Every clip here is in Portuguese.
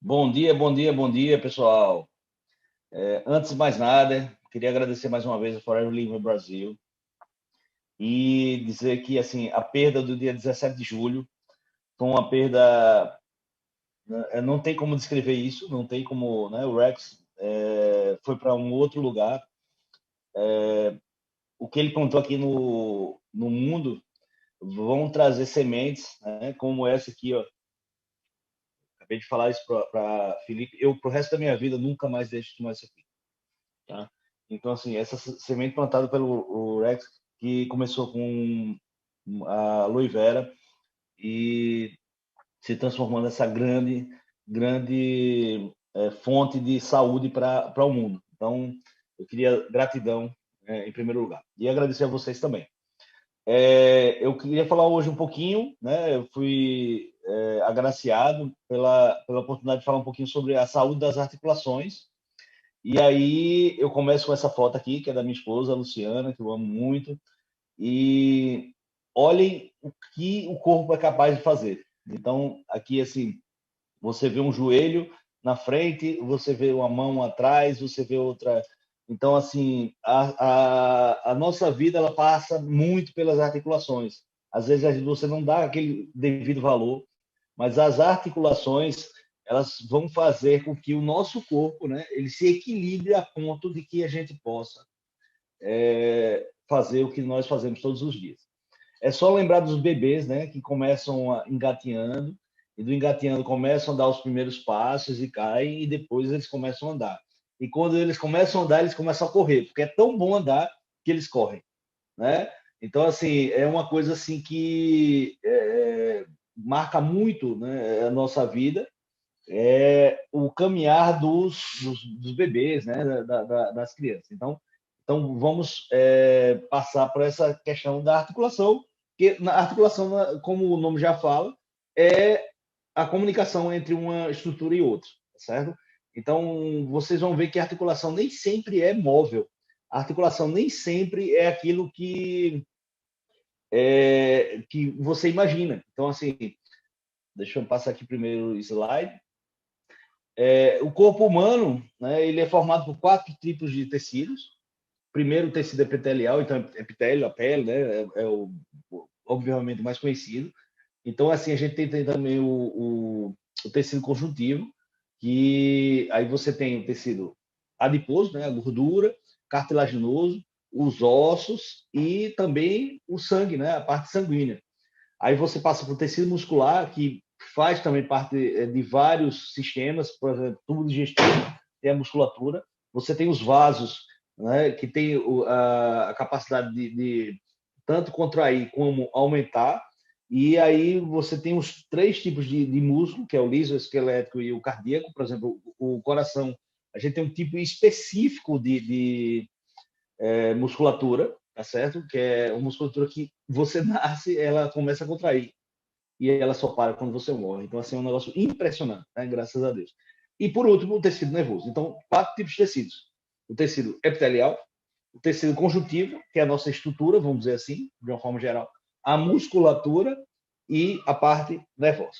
Bom dia, bom dia, bom dia, pessoal. Antes de mais nada, queria agradecer mais uma vez a Forever Living Brasil e dizer que assim a perda do dia 17 de julho foi uma perda, não tem como descrever isso, não tem como, né? O Rex foi para um outro lugar. O que ele contou aqui no mundo vão trazer sementes, né? Como essa aqui, ó. Acabei de falar isso para Felipe. Eu, pro resto da minha vida, nunca mais deixo de tomar isso aqui. Tá? Então, assim, essa semente plantada pelo o Rex, que começou com a aloe vera e se transformando nessa grande fonte de saúde para o mundo. Então, eu queria gratidão em primeiro lugar. E agradecer a vocês também. Eu queria falar hoje um pouquinho, né? Eu fui agraciado pela oportunidade de falar um pouquinho sobre a saúde das articulações. E aí eu começo com essa foto aqui, que é da minha esposa, a Luciana, que eu amo muito. E olhem o que o corpo é capaz de fazer. Então, aqui, assim, você vê um joelho na frente, você vê uma mão atrás, você vê outra. Então, assim, a nossa vida, ela passa muito pelas articulações. Às vezes você não dá aquele devido valor, mas as articulações, elas vão fazer com que o nosso corpo, né, ele se equilibre a ponto de que a gente possa fazer o que nós fazemos todos os dias. É só lembrar dos bebês, né, que começam engatinhando, e do engatinhando começam a dar os primeiros passos e caem, e depois eles começam a andar. E quando eles começam a andar, eles começam a correr, porque é tão bom andar que eles correm, né? Então, assim, é uma coisa assim que marca muito, né, a nossa vida, o caminhar dos bebês, né, das crianças. Então vamos passar por essa questão da articulação, que na articulação, como o nome já fala, é a comunicação entre uma estrutura e outra, certo? Então vocês vão ver que a articulação nem sempre é móvel. A articulação nem sempre é aquilo que você imagina. Então, assim, deixa eu passar aqui primeiro o slide. O corpo humano, né, ele é formado por 4 tipos de tecidos. Primeiro, o tecido epitelial, então epitélio, a pele, né, obviamente mais conhecido. Então, assim, a gente tem também o tecido conjuntivo, que aí você tem o tecido adiposo, né, a gordura, cartilaginoso, os ossos e também o sangue, né, a parte sanguínea. Aí você passa para o tecido muscular, que faz também parte de vários sistemas, por exemplo, tubo digestivo, tem a musculatura. Você tem os vasos, né, que tem a capacidade de tanto contrair como aumentar. E aí você tem os 3 tipos de músculo, que é o liso, o esquelético e o cardíaco. Por exemplo, o coração, a gente tem um tipo específico de musculatura, tá certo? Que é uma musculatura que você nasce, ela começa a contrair e ela só para quando você morre. Então, assim, é um negócio impressionante, né? Graças a Deus. E, por último, o tecido nervoso. Então, 4 tipos de tecidos. O tecido epitelial, o tecido conjuntivo, que é a nossa estrutura, vamos dizer assim, de uma forma geral, a musculatura e a parte nervosa.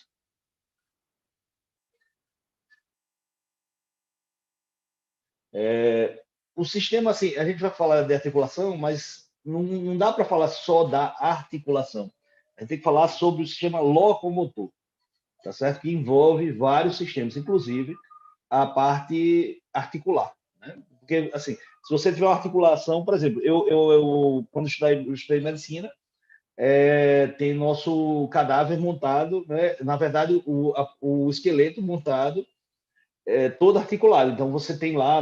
O sistema, assim, a gente vai falar de articulação, mas não dá para falar só da articulação. A gente tem que falar sobre o sistema locomotor, tá certo? Que envolve vários sistemas, inclusive a parte articular, né? Porque, assim, se você tiver uma articulação, por exemplo, eu quando eu estudei medicina, tem nosso cadáver montado, né? Na verdade, o esqueleto montado todo articulado. Então, você tem lá,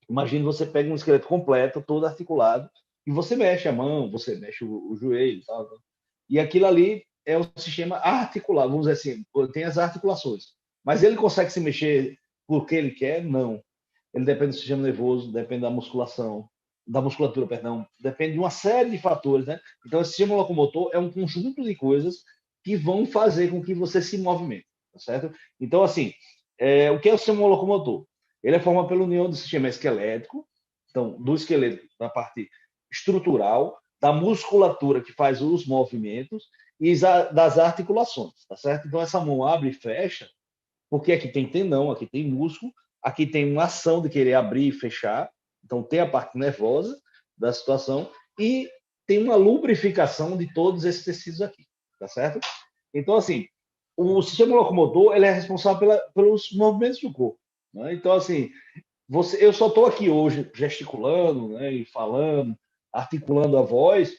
imagine você pega um esqueleto completo, todo articulado, e você mexe a mão, você mexe o joelho, tal. E aquilo ali é o sistema articular, vamos dizer assim, tem as articulações. Mas ele consegue se mexer porque ele quer? Não. Ele depende do sistema nervoso, depende da musculação, da musculatura, perdão, depende de uma série de fatores, né? Então, esse sistema locomotor é um conjunto de coisas que vão fazer com que você se movimente, tá certo? Então, assim, o que é o sistema locomotor? Ele é formado pela união do sistema esquelético, então, do esqueleto, da parte estrutural, da musculatura que faz os movimentos e das articulações, tá certo? Então, essa mão abre e fecha, porque aqui tem tendão, aqui tem músculo, aqui tem uma ação de querer abrir e fechar, então tem a parte nervosa da situação e tem uma lubrificação de todos esses tecidos aqui, tá certo? Então, assim, o sistema locomotor ele é responsável pelos movimentos do corpo, né? Então, assim, eu só estou aqui hoje gesticulando, né, e falando, articulando a voz,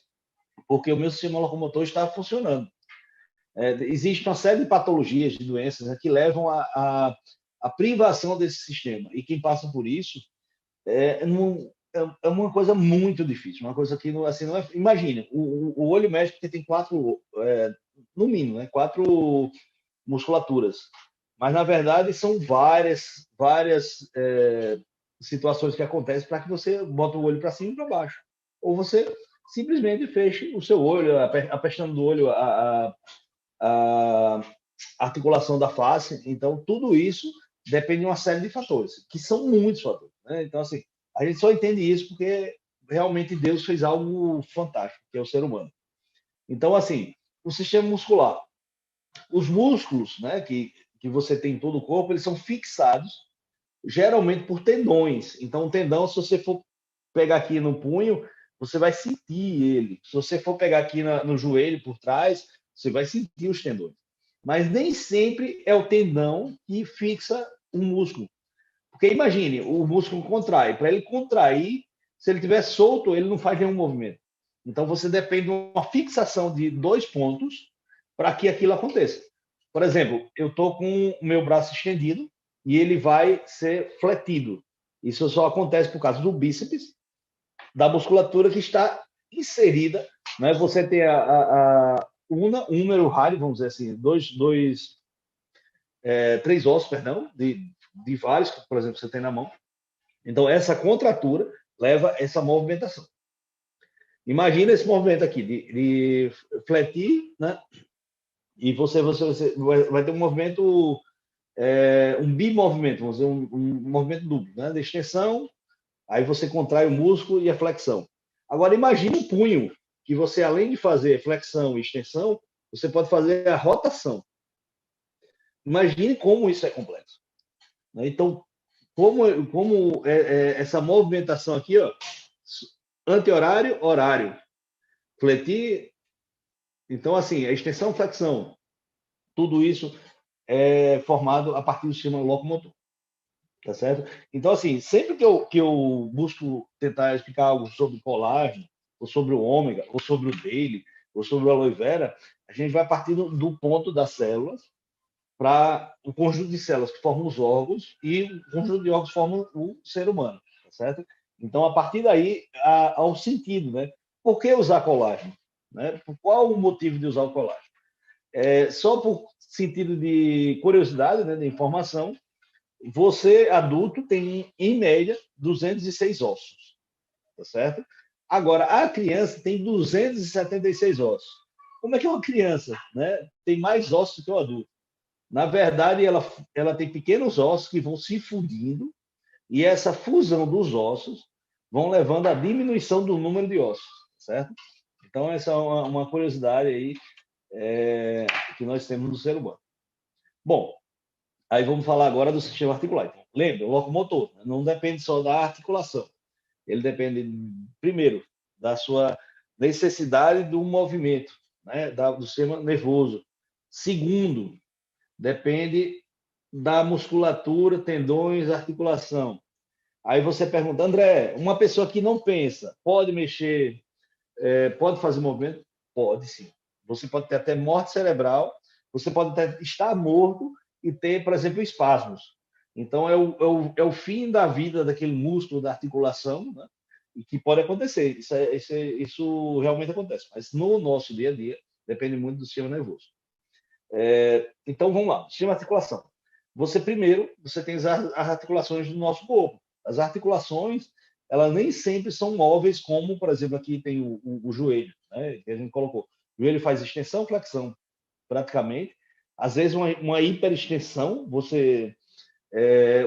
porque o meu sistema locomotor está funcionando. Existe uma série de patologias, de doenças, né, que levam à privação desse sistema. E quem passa por isso é uma coisa muito difícil, uma coisa que assim, não é. Imagine, o olho médico tem quatro, no mínimo, né, quatro musculaturas. Mas, na verdade, são várias situações que acontecem para que você bota o olho para cima e para baixo. Ou você simplesmente feche o seu olho, a pestana do olho, a articulação da face. Então, tudo isso depende de uma série de fatores, que são muitos fatores, né? Então, assim, a gente só entende isso porque realmente Deus fez algo fantástico, que é o ser humano. Então, assim, o sistema muscular, os músculos, né, que você tem em todo o corpo, eles são fixados geralmente por tendões. Então, o tendão, se você for pegar aqui no punho, você vai sentir ele. Se você for pegar aqui no joelho por trás, você vai sentir os tendões. Mas nem sempre é o tendão que fixa o músculo. Porque imagine, o músculo contrai. Para ele contrair, se ele estiver solto, ele não faz nenhum movimento. Então você depende de uma fixação de dois pontos para que aquilo aconteça. Por exemplo, eu estou com o meu braço estendido e ele vai ser fletido. Isso só acontece por causa do bíceps, da musculatura que está inserida. Né? Você tem um número rádio, vamos dizer assim, três ossos, perdão, de vários, que, por exemplo, você tem na mão. Então, essa contratura leva essa movimentação. Imagina esse movimento aqui, de fletir, né? E você vai ter um movimento, um bimovimento, vamos dizer, um movimento duplo, né? De extensão, aí você contrai o músculo e a flexão. Agora, imagine um punho, que você, além de fazer flexão e extensão, você pode fazer a rotação. Imagine como isso é complexo. Então, como essa movimentação aqui, ó, anti-horário, horário, fletir, então, assim, a extensão, flexão, tudo isso é formado a partir do sistema locomotor, tá certo? Então, assim, sempre que eu busco tentar explicar algo sobre colágeno, ou sobre o ômega, ou sobre o daily, ou sobre o aloe vera, a gente vai partir do ponto das células para o conjunto de células que formam os órgãos e o conjunto de órgãos que formam o ser humano, tá certo? Então, a partir daí, há um sentido, né? Por que usar colágeno? Né? Qual o motivo de usar o colágeno? Só por sentido de curiosidade, né, de informação, você, adulto, tem, em média, 206 ossos, tá certo? Agora, a criança tem 276 ossos. Como é que uma criança, né, tem mais ossos que o adulto? Na verdade, ela tem pequenos ossos que vão se fundindo e essa fusão dos ossos vão levando à diminuição do número de ossos, certo? Então, essa é uma curiosidade aí que nós temos no ser humano. Bom, aí vamos falar agora do sistema articular. Então, lembra, o locomotor não depende só da articulação. Ele depende, primeiro, da sua necessidade do movimento, né, do sistema nervoso. Segundo, depende da musculatura, tendões, articulação. Aí você pergunta, André, uma pessoa que não pensa, pode mexer, pode fazer movimento? Pode sim. Você pode ter até morte cerebral, você pode até estar morto e ter, por exemplo, espasmos. Então, é o fim da vida daquele músculo da articulação, né? E que pode acontecer. Isso realmente acontece. Mas no nosso dia a dia, depende muito do sistema nervoso. Então, vamos lá. Sistema de articulação. Você tem as articulações do nosso corpo. As articulações, elas nem sempre são móveis, como, por exemplo, aqui tem o joelho, né, que a gente colocou. O joelho faz extensão, flexão, praticamente. Às vezes, uma hiperextensão,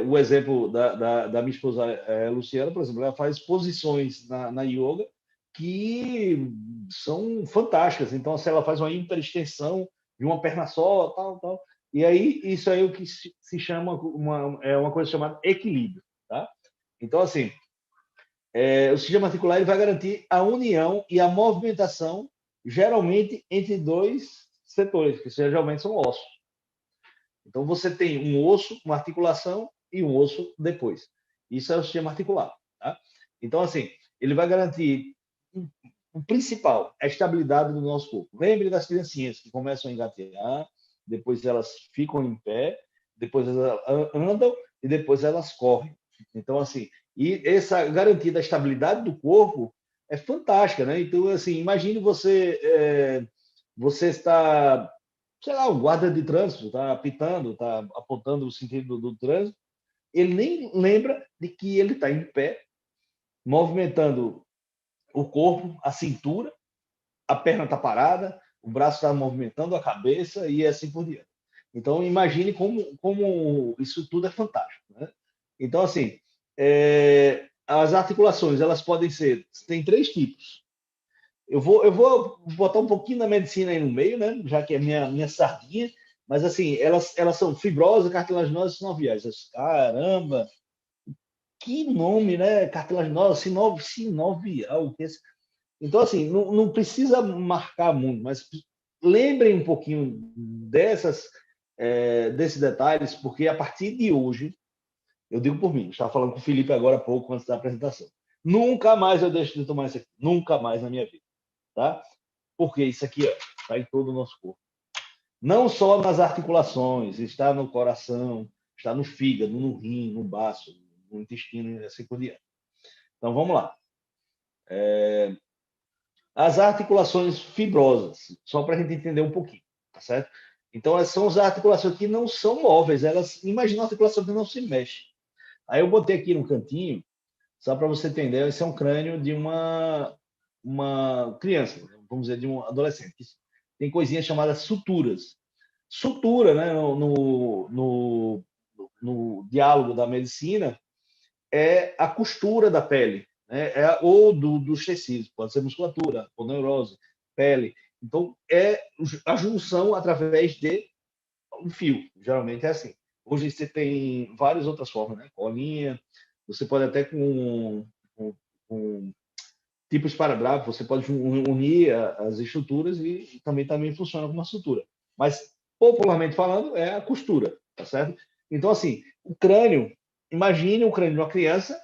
o exemplo da minha esposa Luciana, por exemplo, ela faz posições na yoga que são fantásticas. Então, se ela faz uma hiperextensão de uma perna só, tal, tal. E aí, isso aí é o que se chama uma coisa chamada equilíbrio, tá? Então, assim, o sistema articular ele vai garantir a união e a movimentação, geralmente entre dois setores, que geralmente são ossos. Então, você tem um osso, uma articulação e um osso depois. Isso é o sistema articular, tá? Então, assim, ele vai garantir o principal, a estabilidade do nosso corpo. Lembre das criancinhas que começam a engatear, depois elas ficam em pé, depois elas andam e depois elas correm. Então, assim, e essa garantia da estabilidade do corpo é fantástica, né? Então, assim, imagine você está, sei lá, um guarda de trânsito, está apitando, está apontando o sentido do trânsito, ele nem lembra de que ele está em pé, movimentando o corpo, a cintura, a perna está parada, o braço está movimentando a cabeça e assim por diante. Então, imagine como isso tudo é fantástico, né? Então, assim, as articulações, elas podem ser, tem três tipos. Eu vou botar um pouquinho da medicina aí no meio, né? Já que é minha sardinha, mas assim, elas são fibrosas, cartilaginosas e sinoviais. Caramba, que nome, né? Cartilaginosa, sinovial. Então, assim, não precisa marcar muito, mas lembrem um pouquinho desses detalhes, porque a partir de hoje, eu digo por mim, eu estava falando com o Felipe agora há pouco, antes da apresentação. Nunca mais eu deixo de tomar isso aqui. Nunca mais na minha vida. Tá? Porque isso aqui está em todo o nosso corpo. Não só nas articulações, está no coração, está no fígado, no rim, no baço, no intestino e assim por diante. Então, vamos lá. As articulações fibrosas, só para a gente entender um pouquinho, tá certo? Então, essas são as articulações que não são móveis, imagina uma articulação que não se mexe. Aí eu botei aqui no cantinho, só para você entender, esse é um crânio de uma criança, vamos dizer, de um adolescente. Tem coisinhas chamadas suturas. Sutura, né, no diálogo da medicina, é a costura da pele, né? Ou dos tecidos, pode ser musculatura, ou neurose, pele. Então, é a junção através de um fio, geralmente é assim. Hoje você tem várias outras formas, né? Colinha, você pode até com tipo esparadrapo, você pode unir as estruturas e também funciona como uma sutura. Mas, popularmente falando, é a costura, tá certo? Então, assim, o crânio, imagine o crânio de uma criança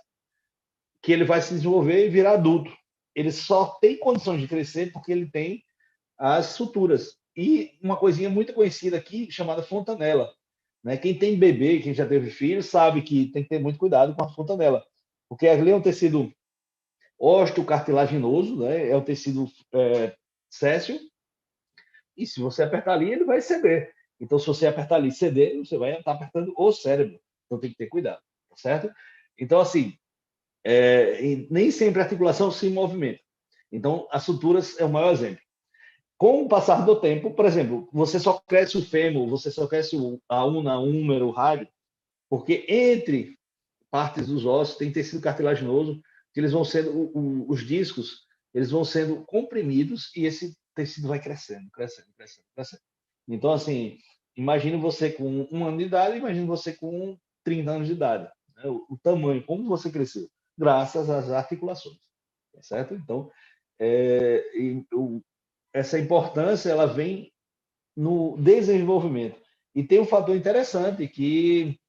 que ele vai se desenvolver e virar adulto. Ele só tem condições de crescer porque ele tem as suturas. E uma coisinha muito conhecida aqui, chamada fontanela. Né? Quem tem bebê, quem já teve filho, sabe que tem que ter muito cuidado com a fontanela. Porque ali é um tecido osteocartilaginoso, né? É o tecido céssio, e se você apertar ali, ele vai ceder. Então, se você apertar ali e ceder, você vai estar apertando o cérebro. Então, tem que ter cuidado, tá certo? Então, assim, nem sempre a articulação se movimenta. Então, as suturas é o maior exemplo. Com o passar do tempo, por exemplo, você só cresce o fêmur, você só cresce a una, húmero, o rádio, porque entre partes dos ossos tem tecido cartilaginoso, que eles vão sendo, os discos, eles vão sendo comprimidos e esse tecido vai crescendo, crescendo, crescendo, crescendo. Então, assim, imagine você com 1 ano de idade, imagine você com 30 anos de idade. Né? O tamanho, como você cresceu, graças às articulações, tá certo? Então, essa importância, ela vem no desenvolvimento. E tem um fator interessante que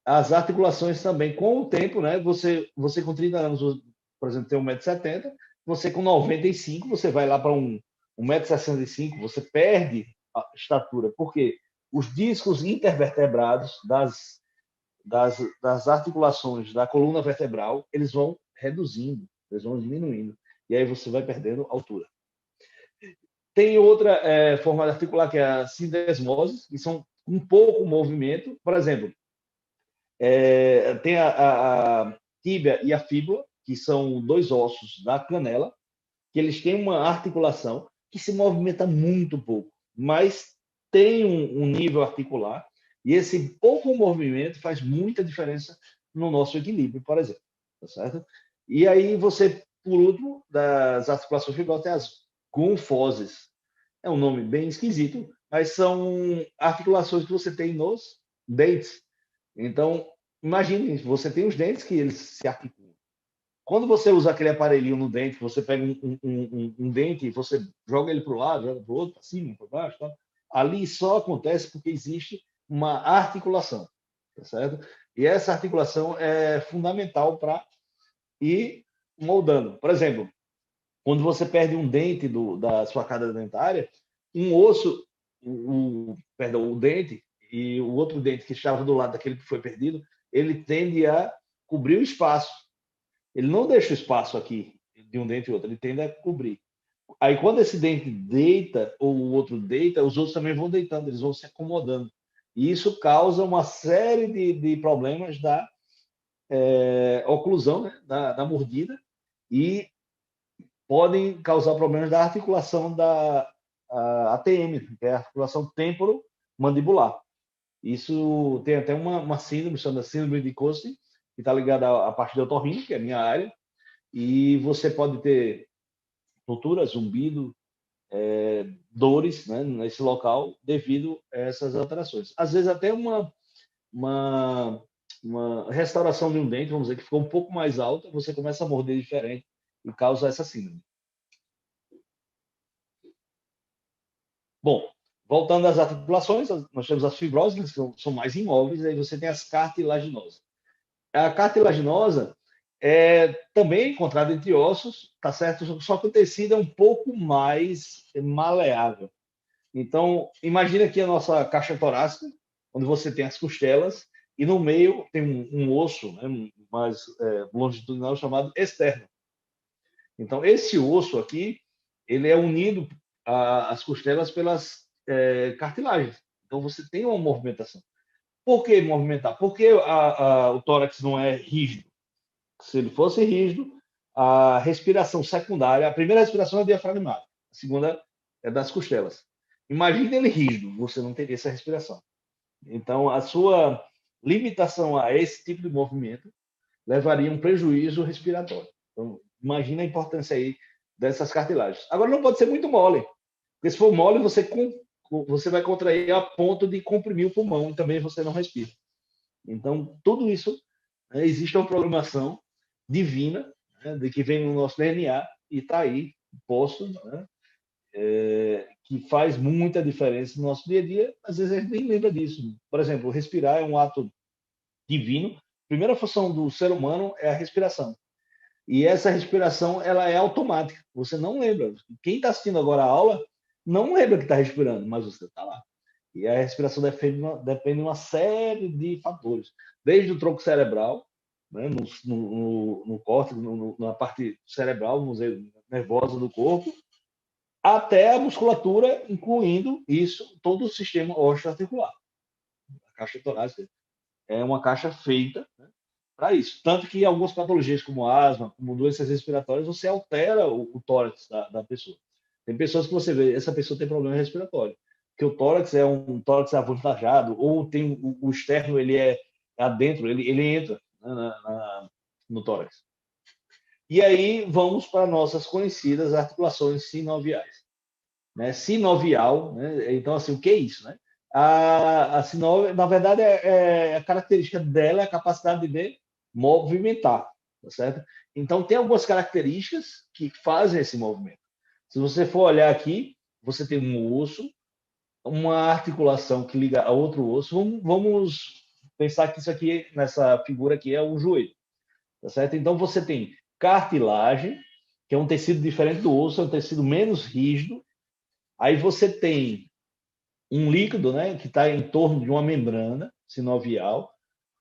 as articulações também, com o tempo, né? Você com 30 anos, por exemplo, tem 1,70 m, você com 95, você vai lá para 1,65 m, você perde a estatura, porque os discos intervertebrados das articulações da coluna vertebral, eles vão reduzindo, eles vão diminuindo, e aí você vai perdendo altura. Tem outra forma de articular, que é a sindesmose, que são um pouco movimento. Por exemplo, tem a tíbia e a fíbula, que são dois ossos da canela, que eles têm uma articulação que se movimenta muito pouco, mas tem um nível articular, e esse pouco movimento faz muita diferença no nosso equilíbrio, por exemplo. Tá certo? E aí você, por último, das articulações fibrosas, tem as gonfoses. É um nome bem esquisito, mas são articulações que você tem nos dentes. Então, imagine, você tem os dentes que eles se articulam. Quando você usa aquele aparelhinho no dente, você pega um dente e você joga ele para o lado, joga para o outro, para cima, para baixo, tá? Ali só acontece porque existe uma articulação, tá certo? E essa articulação é fundamental para ir moldando. Por exemplo, quando você perde um dente da sua cada dentária, um osso, perdão, o dente e o outro dente que estava do lado daquele que foi perdido, ele tende a cobrir o espaço. Ele não deixa o espaço aqui de um dente e outro, ele tende a cobrir. Aí, quando esse dente deita ou o outro deita, os outros também vão deitando, eles vão se acomodando. E isso causa uma série de problemas da oclusão, né? da mordida, e podem causar problemas da articulação da ATM, que é a articulação temporomandibular. Isso tem até uma síndrome, chamada síndrome de Costin, que está ligada à parte de otorrino, que é a minha área, e você pode ter tontura, zumbido, dores, né, nesse local devido a essas alterações. Às vezes até uma, uma restauração de um dente, vamos dizer, que ficou um pouco mais alta, você começa a morder diferente e causa essa síndrome. Bom, voltando às articulações, nós temos as fibrosas, que são mais imóveis, aí você tem as cartilaginosas. A cartilaginosa é também encontrada entre ossos, tá certo? Só que o tecido é um pouco mais maleável. Então, imagina aqui a nossa caixa torácica, onde você tem as costelas, e no meio tem um osso, né, mais longitudinal, chamado externo. Então, esse osso aqui, ele é unido às costelas pelas cartilagens. Então, você tem uma movimentação. Por que movimentar? Porque o tórax não é rígido. Se ele fosse rígido, a respiração secundária, a primeira respiração é diafragmática, a segunda é das costelas. Imagine ele rígido, você não teria essa respiração. Então, a sua limitação a esse tipo de movimento levaria a um prejuízo respiratório. Então, imagina a importância aí dessas cartilagens. Agora, não pode ser muito mole, porque se for mole, você vai contrair a ponto de comprimir o pulmão e também você não respira. Então, tudo isso, existe uma programação divina, né, de que vem no nosso DNA e está aí posto, né, que faz muita diferença no nosso dia a dia. Às vezes a gente nem lembra disso. Por exemplo, respirar é um ato divino. A primeira função do ser humano é a respiração. E essa respiração ela é automática. Você não lembra. Quem está assistindo agora a aula não lembra que está respirando, mas você está lá. E a respiração depende de uma série de fatores, desde o tronco cerebral, né, no córtex, na parte cerebral, vamos dizer, nervosa do corpo, até a musculatura, incluindo isso, todo o sistema osteoarticular. A caixa torácica é uma caixa feita, né, para isso. Tanto que em algumas patologias, como asma, como doenças respiratórias, você altera o tórax da pessoa. Tem pessoas que você vê, essa pessoa tem problema respiratório, que o tórax é um tórax avantajado, ou tem o externo, ele é adentro, ele entra, né, no tórax. E aí vamos para nossas conhecidas articulações sinoviais. Né? Sinovial, né? Então, assim, o que é isso? Né? A sinovia, na verdade, a característica dela é a capacidade de movimentar, tá certo? Então, tem algumas características que fazem esse movimento. Se você for olhar aqui, você tem um osso, uma articulação que liga a outro osso. Vamos pensar que isso aqui, nessa figura aqui, é o joelho, tá certo? Então, você tem cartilagem, que é um tecido diferente do osso, é um tecido menos rígido. Aí você tem um líquido, né, que está em torno de uma membrana sinovial.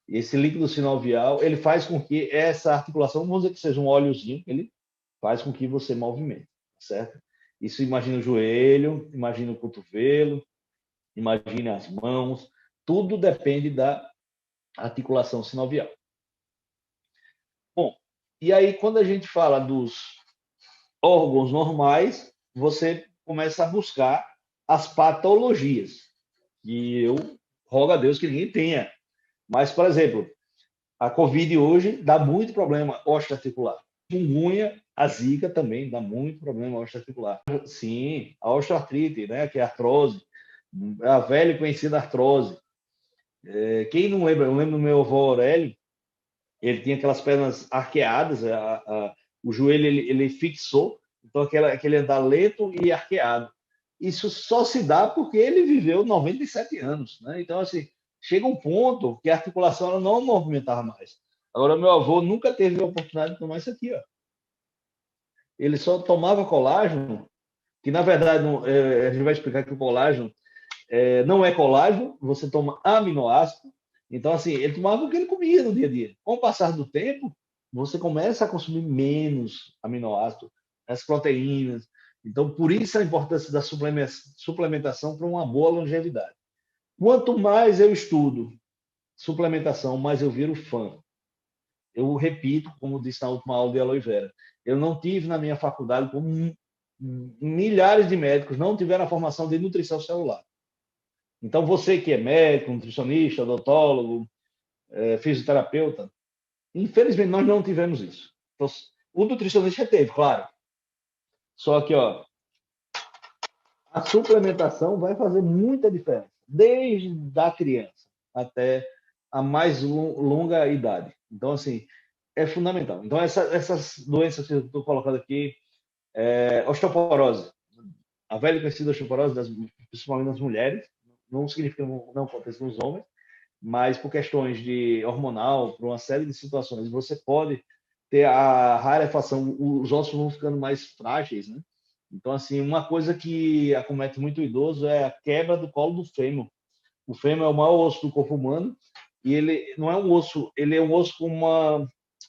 E esse líquido sinovial, ele faz com que essa articulação, vamos dizer que seja um óleozinho, ele faz com que você movimente, certo? Isso imagina o joelho, imagina o cotovelo, imagina as mãos, tudo depende da articulação sinovial. Bom, e aí quando a gente fala dos órgãos normais, você começa a buscar as patologias, que eu rogo a Deus que ninguém tenha. Mas, por exemplo, a Covid hoje dá muito problema osteoarticular. Chikungunya, a Zika também dá muito problema osteoarticular. Sim, a osteoartrite, né, que é a artrose. a velha e conhecida artrose. Quem não lembra, eu lembro do meu avô Aurélio, ele tinha aquelas pernas arqueadas, o joelho ele fixou, então aquele andar lento e arqueado. Isso só se dá porque ele viveu 97 anos, né? Então, assim, chega um ponto que a articulação ela não movimentava mais. Agora, meu avô nunca teve a oportunidade de tomar isso aqui, ó. Ele só tomava colágeno, que na verdade, a gente vai explicar que o colágeno não é colágeno, você toma aminoácido. Então, assim, ele tomava o que ele comia no dia a dia. Com o passar do tempo, você começa a consumir menos aminoácido, as proteínas. Então, por isso a importância da suplementação para uma boa longevidade. Quanto mais eu estudo suplementação, mais eu viro fã. Eu repito, como disse na última aula de aloe vera, eu não tive na minha faculdade, como milhares de médicos não tiveram a formação de nutrição celular. Então, você que é médico, nutricionista, odontólogo, fisioterapeuta, infelizmente nós não tivemos isso. Então, o nutricionista teve, claro. Só que, ó, a suplementação vai fazer muita diferença, desde a criança até a mais longa idade. Então, assim, é fundamental. Então, essas doenças que eu estou colocando aqui, osteoporose, a velha e conhecida osteoporose, principalmente nas mulheres, não significa que não aconteça nos homens, mas por questões de hormonal, por uma série de situações, você pode ter a rarefação, os ossos vão ficando mais frágeis, né? Então, assim, uma coisa que acomete muito o idoso é a quebra do colo do fêmur. O fêmur é o maior osso do corpo humano e ele não é um osso, ele é um osso com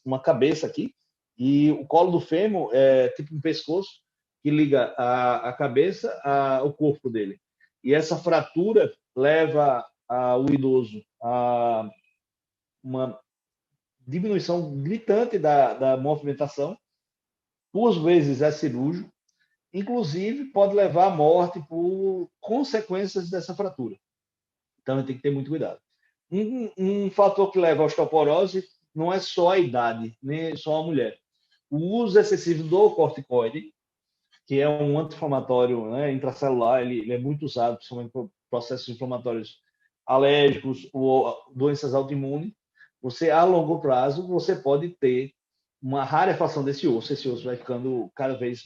uma cabeça aqui e o colo do fêmur é tipo um pescoço que liga a cabeça ao corpo dele. E essa fratura leva o idoso a uma diminuição gritante da movimentação, por vezes é cirúrgico, inclusive pode levar à morte por consequências dessa fratura. Então, tem que ter muito cuidado. Um fator que leva à osteoporose não é só a idade, nem só a mulher. O uso excessivo do corticoide, que é um anti-inflamatório, né, intracelular, ele é muito usado, principalmente por processos inflamatórios alérgicos ou doenças autoimunes. Você, a longo prazo, você pode ter uma rarefação desse osso. Esse osso vai ficando cada vez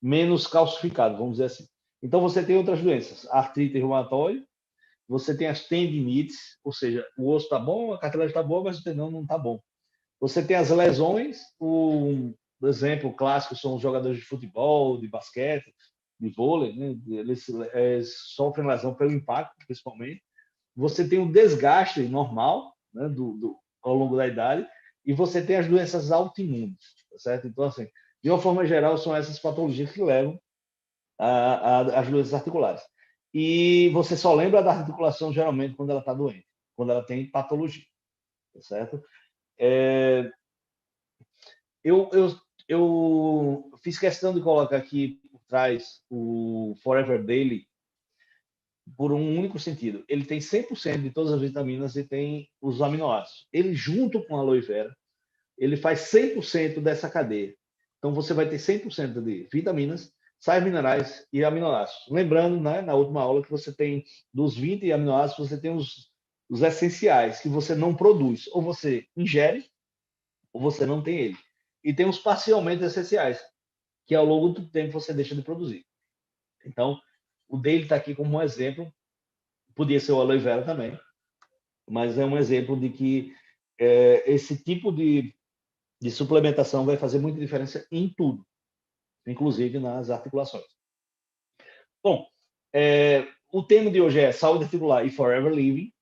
menos calcificado, vamos dizer assim. Então, você tem outras doenças, artrite reumatoide, você tem as tendinites, ou seja, o osso está bom, a cartilagem está boa, mas o tendão não está bom. Você tem as lesões, um exemplo clássico são os jogadores de futebol, de basquete, de vôlei, né? Eles sofrem lesão pelo impacto, principalmente. Você tem o desgaste normal, né, ao longo da idade, e você tem as doenças autoimunes, tá certo? Então, assim, de uma forma geral, são essas patologias que levam às doenças articulares. E você só lembra da articulação, geralmente, quando ela está doente, quando ela tem patologia, tá certo? Eu fiz questão de colocar aqui por trás o Forever Daily por um único sentido. Ele tem 100% de todas as vitaminas e tem os aminoácidos. Ele, junto com a aloe vera, ele faz 100% dessa cadeia. Então, você vai ter 100% de vitaminas, sais minerais e aminoácidos. Lembrando, né, na última aula, que você tem, dos 20 aminoácidos, você tem os essenciais, que você não produz. Ou você ingere, ou você não tem ele. E tem os parcialmente essenciais, que ao longo do tempo você deixa de produzir. Então, o dele está aqui como um exemplo. Podia ser o aloe vera também, mas é um exemplo de que esse tipo de suplementação vai fazer muita diferença em tudo, inclusive nas articulações. Bom, o tema de hoje é saúde articular e forever living,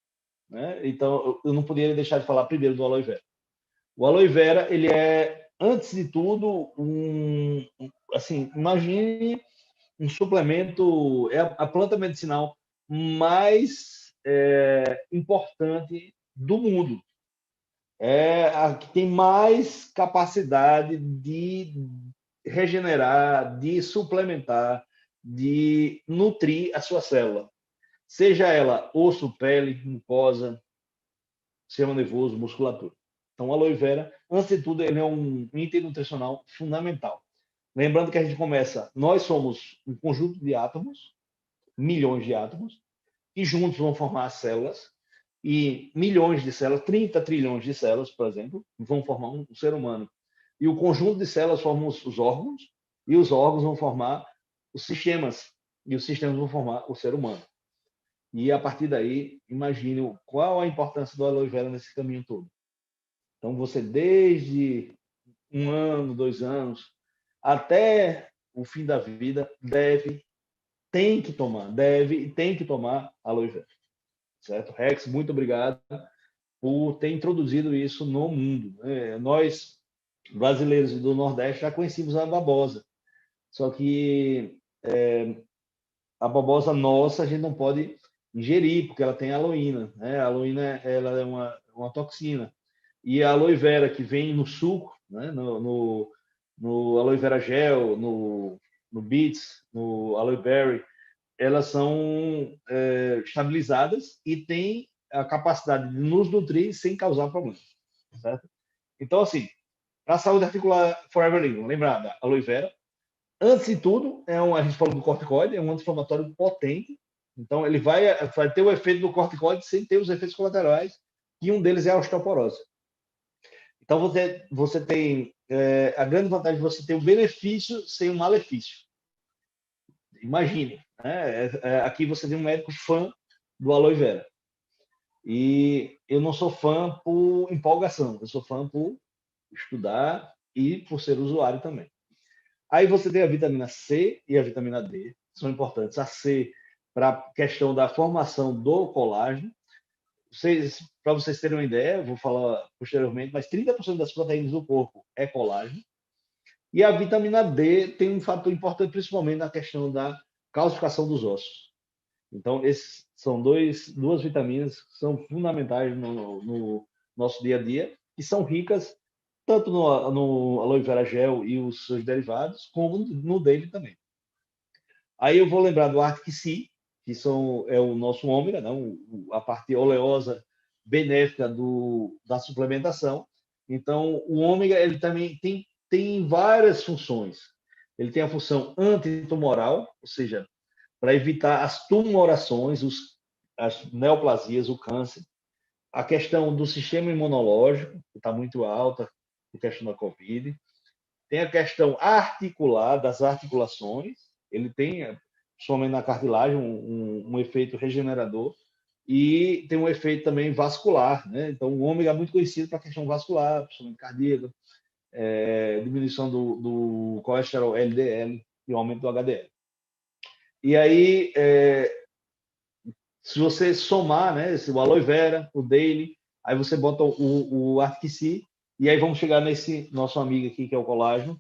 né? Então eu não poderia deixar de falar primeiro do aloe vera. O aloe vera, ele é, antes de tudo, assim, imagine um suplemento, é a planta medicinal mais importante do mundo. É a que tem mais capacidade de regenerar, de suplementar, de nutrir a sua célula. Seja ela osso, pele, mucosa, sistema nervoso, musculatura. Então, o aloe vera, antes de tudo, ele é um item nutricional fundamental. Lembrando que a gente começa, nós somos um conjunto de átomos, milhões de átomos, que juntos vão formar as células, e milhões de células, 30 trilhões de células, por exemplo, vão formar um ser humano. E o conjunto de células formam os órgãos, e os órgãos vão formar os sistemas, e os sistemas vão formar o ser humano. E a partir daí, imagine qual a importância do aloe vera nesse caminho todo. Então, você desde 1 ano, 2 anos, até o fim da vida, tem que tomar aloe vera. Certo? Rex, muito obrigado por ter introduzido isso no mundo. Nós, brasileiros do Nordeste, já conhecíamos a babosa. Só que a babosa nossa a gente não pode ingerir, porque ela tem aloína. Né? A aloína ela é uma toxina. E a aloe vera que vem no suco, né? no aloe vera gel, no beets, no aloe berry, elas são estabilizadas e têm a capacidade de nos nutrir sem causar problemas. Certo? Então, assim, para a saúde articular Forever Living, lembrar da aloe vera, antes de tudo, a gente falou do corticoide, é um anti-inflamatório potente, então ele vai ter o efeito do corticoide sem ter os efeitos colaterais, e um deles é a osteoporose. Então, você tem a grande vantagem de você ter um benefício sem um malefício. Imagine, né? Aqui você tem um médico fã do aloe vera. E eu não sou fã por empolgação, eu sou fã por estudar e por ser usuário também. Aí você tem a vitamina C e a vitamina D, são importantes. A C para a questão da formação do colágeno. Para vocês terem uma ideia, vou falar posteriormente, mas 30% das proteínas do corpo é colágeno. E a vitamina D tem um fator importante, principalmente na questão da calcificação dos ossos. Então, esses são duas vitaminas que são fundamentais no nosso dia a dia, e são ricas tanto no aloe vera gel e os seus derivados, como no dele também. Aí eu vou lembrar do Arctic Sea, que é o nosso ômega, não? A parte oleosa benéfica da suplementação. Então, o ômega ele também tem várias funções. Ele tem a função antitumoral, ou seja, para evitar as tumorações, as neoplasias, o câncer. A questão do sistema imunológico, que está muito alta, a questão da Covid. Tem a questão articular, das articulações. Ele tem, somente na cartilagem, um efeito regenerador. E tem um efeito também vascular. Né? Então, o ômega é muito conhecido para a questão vascular, principalmente cardíaca, diminuição do colesterol LDL e o aumento do HDL. E aí, se você somar, né, o aloe vera, o daily, aí você bota o Arctic Sea, e aí vamos chegar nesse nosso amigo aqui, que é o colágeno.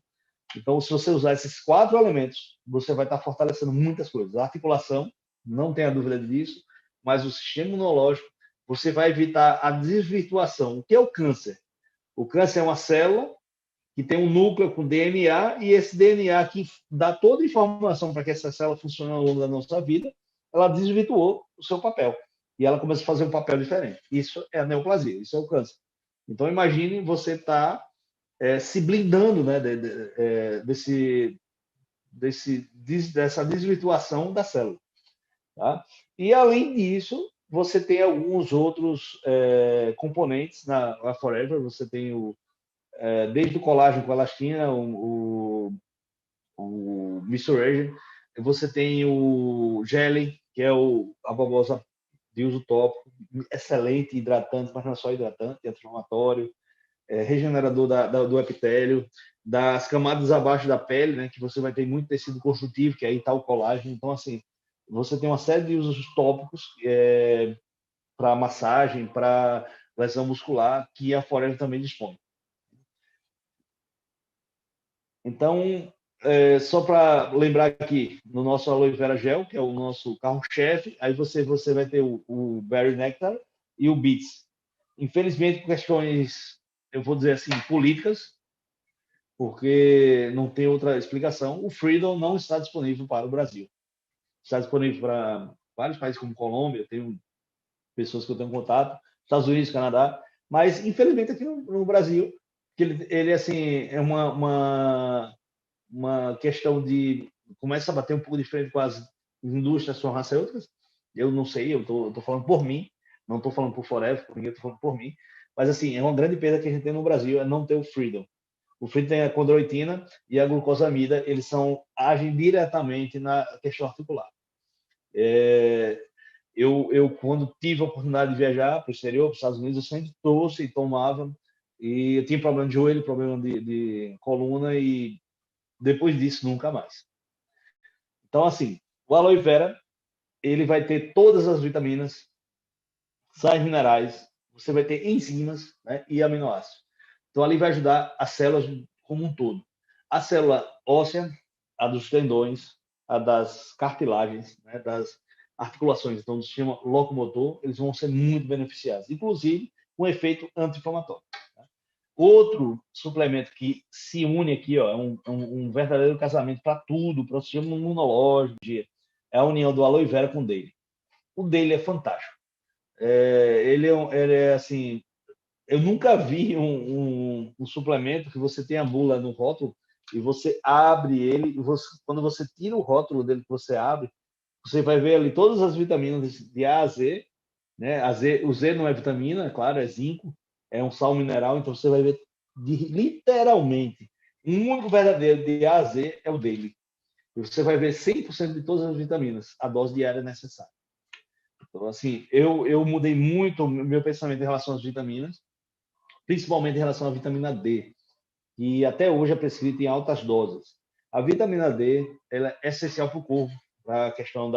Então, se você usar esses 4 elementos, você vai estar fortalecendo muitas coisas. A articulação, não tenha dúvida disso, mas o sistema imunológico, você vai evitar a desvirtuação. O que é o câncer? O câncer é uma célula que tem um núcleo com DNA, e esse DNA que dá toda a informação para que essa célula funcione ao longo da nossa vida, ela desvirtuou o seu papel. E ela começa a fazer um papel diferente. Isso é a neoplasia, isso é o câncer. Então, imagine você estar se blindando, né, dessa desvirtuação da célula. Tá? E, além disso, você tem alguns outros componentes na Forever. Você tem desde o colágeno com elastina, o Misturagen, você tem o Jelly, que é a babosa de uso tópico, excelente, hidratante, mas não é só hidratante, é anti-inflamatório, regenerador do epitélio, das camadas abaixo da pele, né, que você vai ter muito tecido conjuntivo, que aí está o colágeno. Então, assim, você tem uma série de usos tópicos para massagem, para lesão muscular, que a Forever também dispõe. Então, só para lembrar aqui, no nosso aloe vera gel, que é o nosso carro-chefe, aí você vai ter o Berry Nectar e o Beets. Infelizmente, por questões, eu vou dizer assim, políticas, porque não tem outra explicação, o Freedom não está disponível para o Brasil. Está disponível para vários países como Colômbia, tenho pessoas que eu tenho contato, Estados Unidos, Canadá, mas infelizmente aqui no Brasil, que ele assim, é uma questão de... começa a bater um pouco de frente com as indústrias farmacêuticas, eu não sei, eu tô falando por mim, não estou falando por Forever, por ninguém, eu tô falando por mim, mas assim, é uma grande perda que a gente tem no Brasil, é não ter o Freedom. O Freedom tem a condroitina e a glucosamida, eles agem diretamente na questão articular. Eu, quando tive a oportunidade de viajar para o exterior, para os Estados Unidos, eu sempre trouxe e tomava, e eu tinha problema de joelho, problema de coluna, e depois disso, nunca mais. Então, assim, o aloe vera, ele vai ter todas as vitaminas, sais minerais, você vai ter enzimas, né, e aminoácidos. Então, ali vai ajudar as células como um todo. A célula óssea, a dos tendões, a das cartilagens, né, das articulações, então, do sistema locomotor, eles vão ser muito beneficiados, inclusive com efeito anti-inflamatório. Outro suplemento que se une aqui, ó, é um verdadeiro casamento para tudo, para o sistema imunológico, é a união do aloe vera com o dele. O dele é fantástico. Ele é assim, eu nunca vi um suplemento que você tem a bula no rótulo e você abre ele e quando você tira o rótulo dele que você abre, você vai ver ali todas as vitaminas de A a Z, né? O Z não é vitamina, claro, é zinco, é um sal mineral, então você vai ver literalmente um único verdadeiro de A a Z é o dele. E você vai ver 100% de todas as vitaminas, a dose diária necessária. Então, assim, eu mudei muito o meu pensamento em relação às vitaminas, principalmente em relação à vitamina D, que até hoje é prescrita em altas doses. A vitamina D ela é essencial para o corpo, para a questão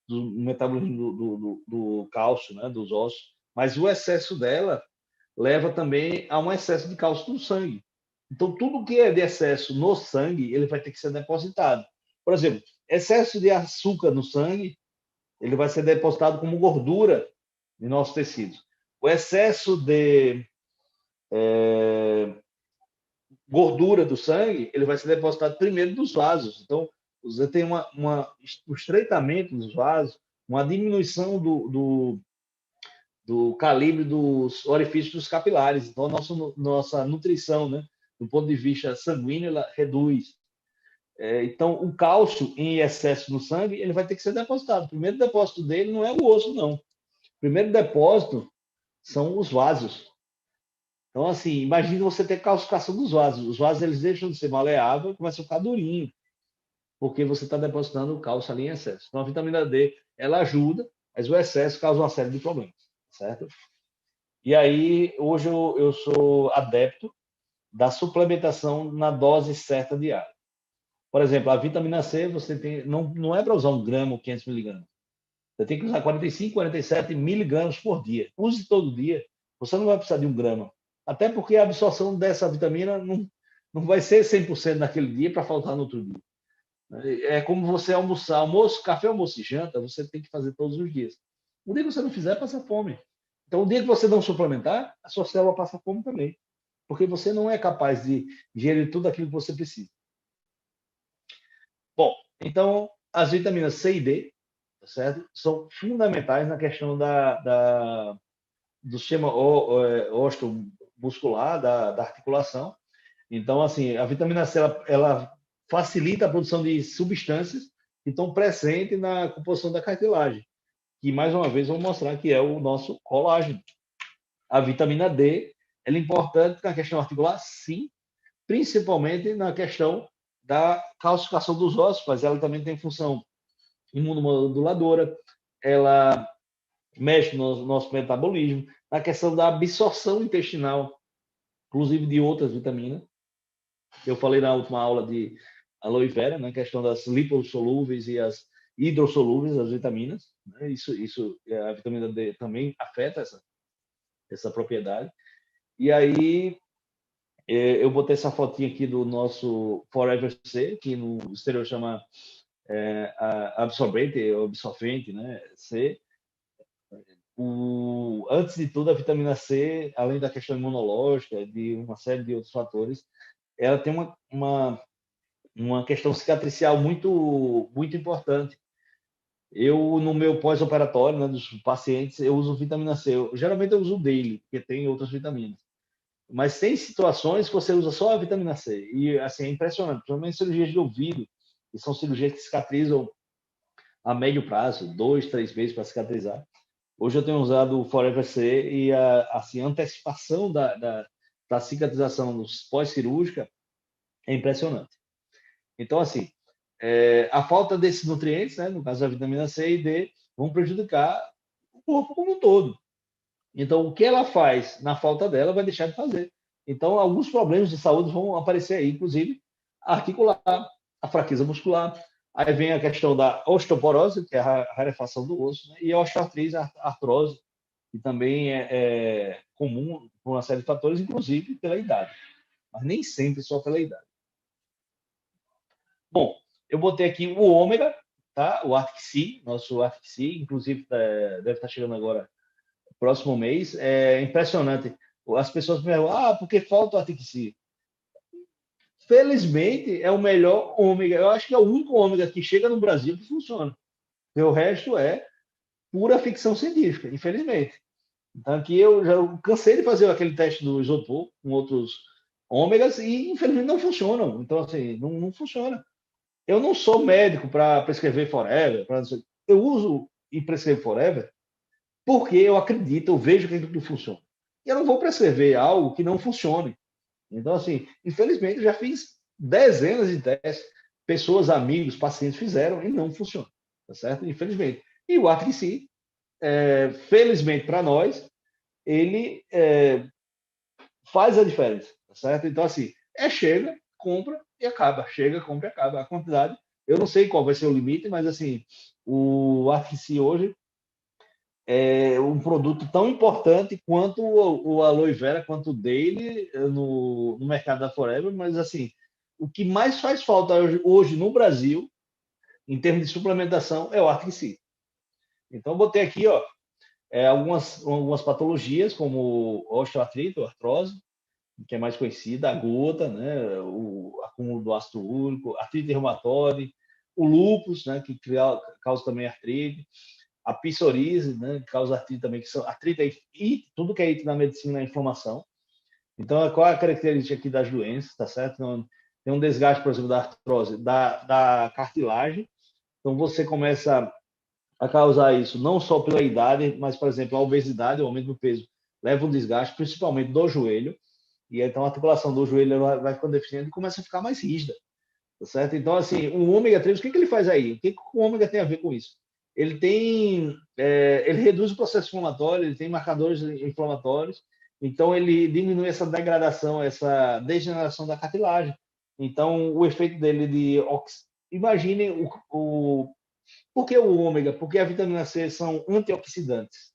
do metabolismo do cálcio, né, dos ossos, mas o excesso dela leva também a um excesso de cálcio no sangue. Então, tudo que é de excesso no sangue, ele vai ter que ser depositado. Por exemplo, excesso de açúcar no sangue, ele vai ser depositado como gordura em nossos tecidos. O excesso de gordura do sangue, ele vai ser depositado primeiro nos vasos. Então, você tem um estreitamento dos vasos, uma diminuição do calibre dos orifícios dos capilares. Então, nossa nutrição, né, do ponto de vista sanguíneo, ela reduz. Então, o cálcio em excesso no sangue, ele vai ter que ser depositado. O primeiro depósito dele não é o osso, não. O primeiro depósito são os vasos. Então, assim, imagine você ter calcificação dos vasos. Os vasos, eles deixam de ser maleáveis e começam a ficar durinhos, porque você está depositando o cálcio ali em excesso. Então, a vitamina D, ela ajuda, mas o excesso causa uma série de problemas, certo? E aí, hoje eu sou adepto da suplementação na dose certa diária. Por exemplo, a vitamina C, você tem, não é para usar 1 grama ou 500 miligramas. Você tem que usar 45, 47 miligramas por dia. Use todo dia. Você não vai precisar de 1 grama. Até porque a absorção dessa vitamina não vai ser 100% naquele dia para faltar no outro dia. É como você almoçar, almoço, café, almoço e janta, você tem que fazer todos os dias. O dia que você não fizer, passa fome. Então, o dia que você não suplementar, a sua célula passa fome também. Porque você não é capaz de gerir tudo aquilo que você precisa. Bom, então, as vitaminas C e D, tá certo? São fundamentais na questão do sistema osteomuscular, da articulação. Então, assim, a vitamina C, ela facilita a produção de substâncias que estão presentes na composição da cartilagem, que, mais uma vez, vou mostrar que é o nosso colágeno. A vitamina D, ela é importante na questão articular, sim, principalmente na questão da calcificação dos ossos, mas ela também tem função imunomoduladora, ela mexe no nosso metabolismo, na questão da absorção intestinal, inclusive de outras vitaminas. Eu falei na última aula de aloe vera, na questão das lipossolúveis e as hidrossolúveis, as vitaminas. Né? A vitamina D também afeta essa propriedade. E aí, eu botei essa fotinha aqui do nosso Forever C, que no exterior chama absorvente, né? C. Antes de tudo, a vitamina C, além da questão imunológica, de uma série de outros fatores, ela tem uma questão cicatricial muito importante. Eu, no meu pós-operatório, né, dos pacientes, eu uso vitamina C. Geralmente eu uso daily, porque tem outras vitaminas. Mas tem situações que você usa só a vitamina C. E, assim, é impressionante. Principalmente cirurgias de ouvido, que são cirurgias que cicatrizam a médio prazo, 2, 3 meses para cicatrizar. Hoje eu tenho usado o Forever C e assim, a antecipação da cicatrização pós-cirúrgica é impressionante. Então, assim, a falta desses nutrientes, né, no caso da vitamina C e D, vão prejudicar o corpo como um todo. Então, o que ela faz na falta dela vai deixar de fazer. Então, alguns problemas de saúde vão aparecer aí, inclusive a articular, a fraqueza muscular. Aí vem a questão da osteoporose, que é a rarefação do osso, né? E a osteoartrite, a artrose, que também é comum por uma série de fatores, inclusive pela idade. Mas nem sempre só pela idade. Bom, eu botei aqui o ômega, tá? O Arctic Sea, nosso Arctic Sea, inclusive deve estar chegando agora próximo mês. É impressionante. As pessoas me perguntam, por que falta o Arctic Sea? Felizmente, é o melhor ômega. Eu acho que é o único ômega que chega no Brasil que funciona. E o resto é pura ficção científica, infelizmente. Então, aqui eu já cansei de fazer aquele teste do isopor com outros ômegas e, infelizmente, não funcionam. Então, assim, não funciona. Eu não sou médico para prescrever Forever. Eu uso e prescrevo Forever porque eu acredito, eu vejo que aquilo funciona. E eu não vou prescrever algo que não funcione. Então, assim, infelizmente, eu já fiz dezenas de testes, pessoas, amigos, pacientes fizeram e não funciona, tá certo? Infelizmente. E o Arctic Sea, felizmente para nós, ele faz a diferença, tá certo? Então, assim, chega, compra e acaba. Chega, compra e acaba. A quantidade, eu não sei qual vai ser o limite, mas, assim, o Arctic Sea hoje é um produto tão importante quanto o aloe vera, quanto o daily no mercado da Forever, mas assim, o que mais faz falta hoje no Brasil, em termos de suplementação, é o Arctic Sea. Então, eu botei aqui, ó, algumas patologias, como osteoartrite, artrose, que é mais conhecida, a gota, né, o acúmulo do ácido úrico, artrite reumatoide, o lúpus, né, que causa também artrite, a psoríase, né, que causa artrite também, que são artrite e tudo que é item na medicina é inflamação. Então, qual é a característica aqui das doenças, tá certo? Então, tem um desgaste, por exemplo, da artrose, da cartilagem. Então, você começa a causar isso não só pela idade, mas, por exemplo, a obesidade, o aumento do peso, leva um desgaste, principalmente do joelho. E então a articulação do joelho vai ficando deficiente e começa a ficar mais rígida, tá certo? Então, assim, o ômega 3, o que ele faz aí? O que o ômega tem a ver com isso? Ele reduz o processo inflamatório, ele tem marcadores inflamatórios, então ele diminui essa degradação, essa degeneração da cartilagem. Então, o efeito dele imagine por que o ômega? Porque a vitamina C são antioxidantes.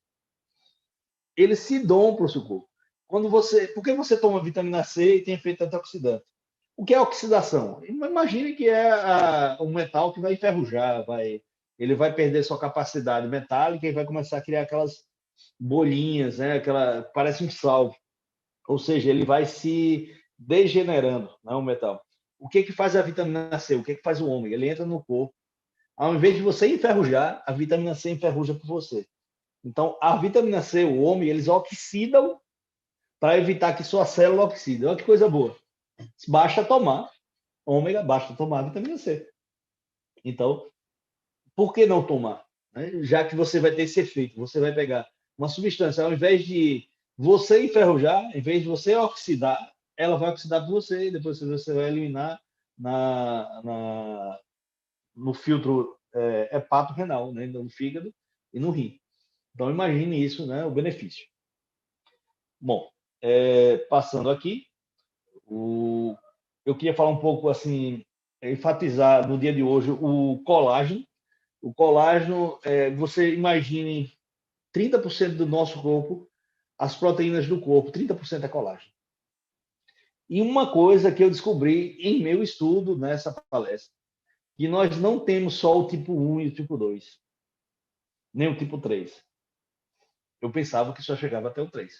Eles se dão para o seu corpo. Por que você toma vitamina C e tem efeito antioxidante? O que é oxidação? Imagine que é um metal que vai enferrujar, ele vai perder sua capacidade metálica e vai começar a criar aquelas bolinhas, né? Parece um sal. Ou seja, ele vai se degenerando, não é um metal. O que faz a vitamina C? O que faz o ômega? Ele entra no corpo. Ao invés de você enferrujar, a vitamina C enferruja por você. Então, a vitamina C, o ômega, eles oxidam para evitar que sua célula oxide. Olha que coisa boa. Basta tomar ômega, basta tomar vitamina C. Então, por que não tomar? Né? Já que você vai ter esse efeito, você vai pegar uma substância, ao invés de você enferrujar, ao invés de você oxidar, ela vai oxidar por você e depois você vai eliminar no filtro hepato-renal, né? No fígado e no rim. Então, imagine isso, né? O benefício. Bom, passando aqui, eu queria falar um pouco, assim, enfatizar no dia de hoje o colágeno. O colágeno, você imagine 30% do nosso corpo, as proteínas do corpo, 30% é colágeno. E uma coisa que eu descobri em meu estudo nessa palestra, que nós não temos só o tipo 1 e o tipo 2, nem o tipo 3. Eu pensava que só chegava até o 3.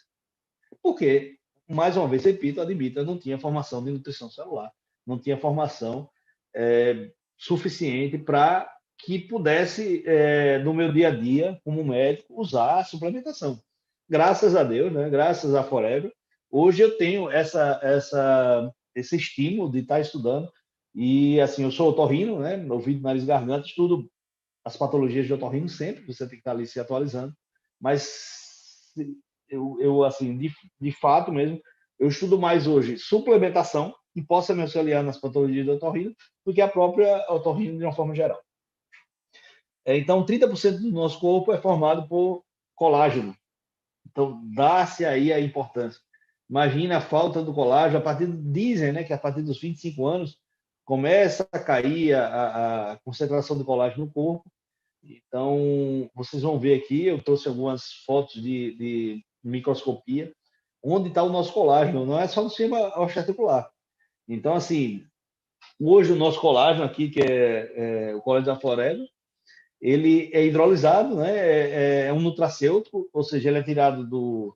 Porque, mais uma vez, repito, admito, eu não tinha formação de nutrição celular, não tinha formação suficiente para que pudesse, no meu dia a dia, como médico, usar a suplementação. Graças a Deus, né? Graças a Forever, hoje eu tenho esse estímulo de estar estudando. E, assim, eu sou otorrino, né? Ouvido, nariz, garganta, estudo as patologias de otorrino sempre, você tem que estar ali se atualizando, mas eu assim, de fato mesmo, eu estudo mais hoje suplementação que possa me auxiliar nas patologias de otorrino do que a própria otorrino de uma forma geral. Então, 30% do nosso corpo é formado por colágeno. Então, dá-se aí a importância. Imagina a falta do colágeno, dizem, né, que a partir dos 25 anos começa a cair a concentração de colágeno no corpo. Então, vocês vão ver aqui, eu trouxe algumas fotos de microscopia, onde está o nosso colágeno, não é só no sistema osteoarticular. Então, assim, hoje o nosso colágeno aqui, que é o colágeno da floresta, ele é hidrolisado, né? É um nutracêutico, ou seja, ele é tirado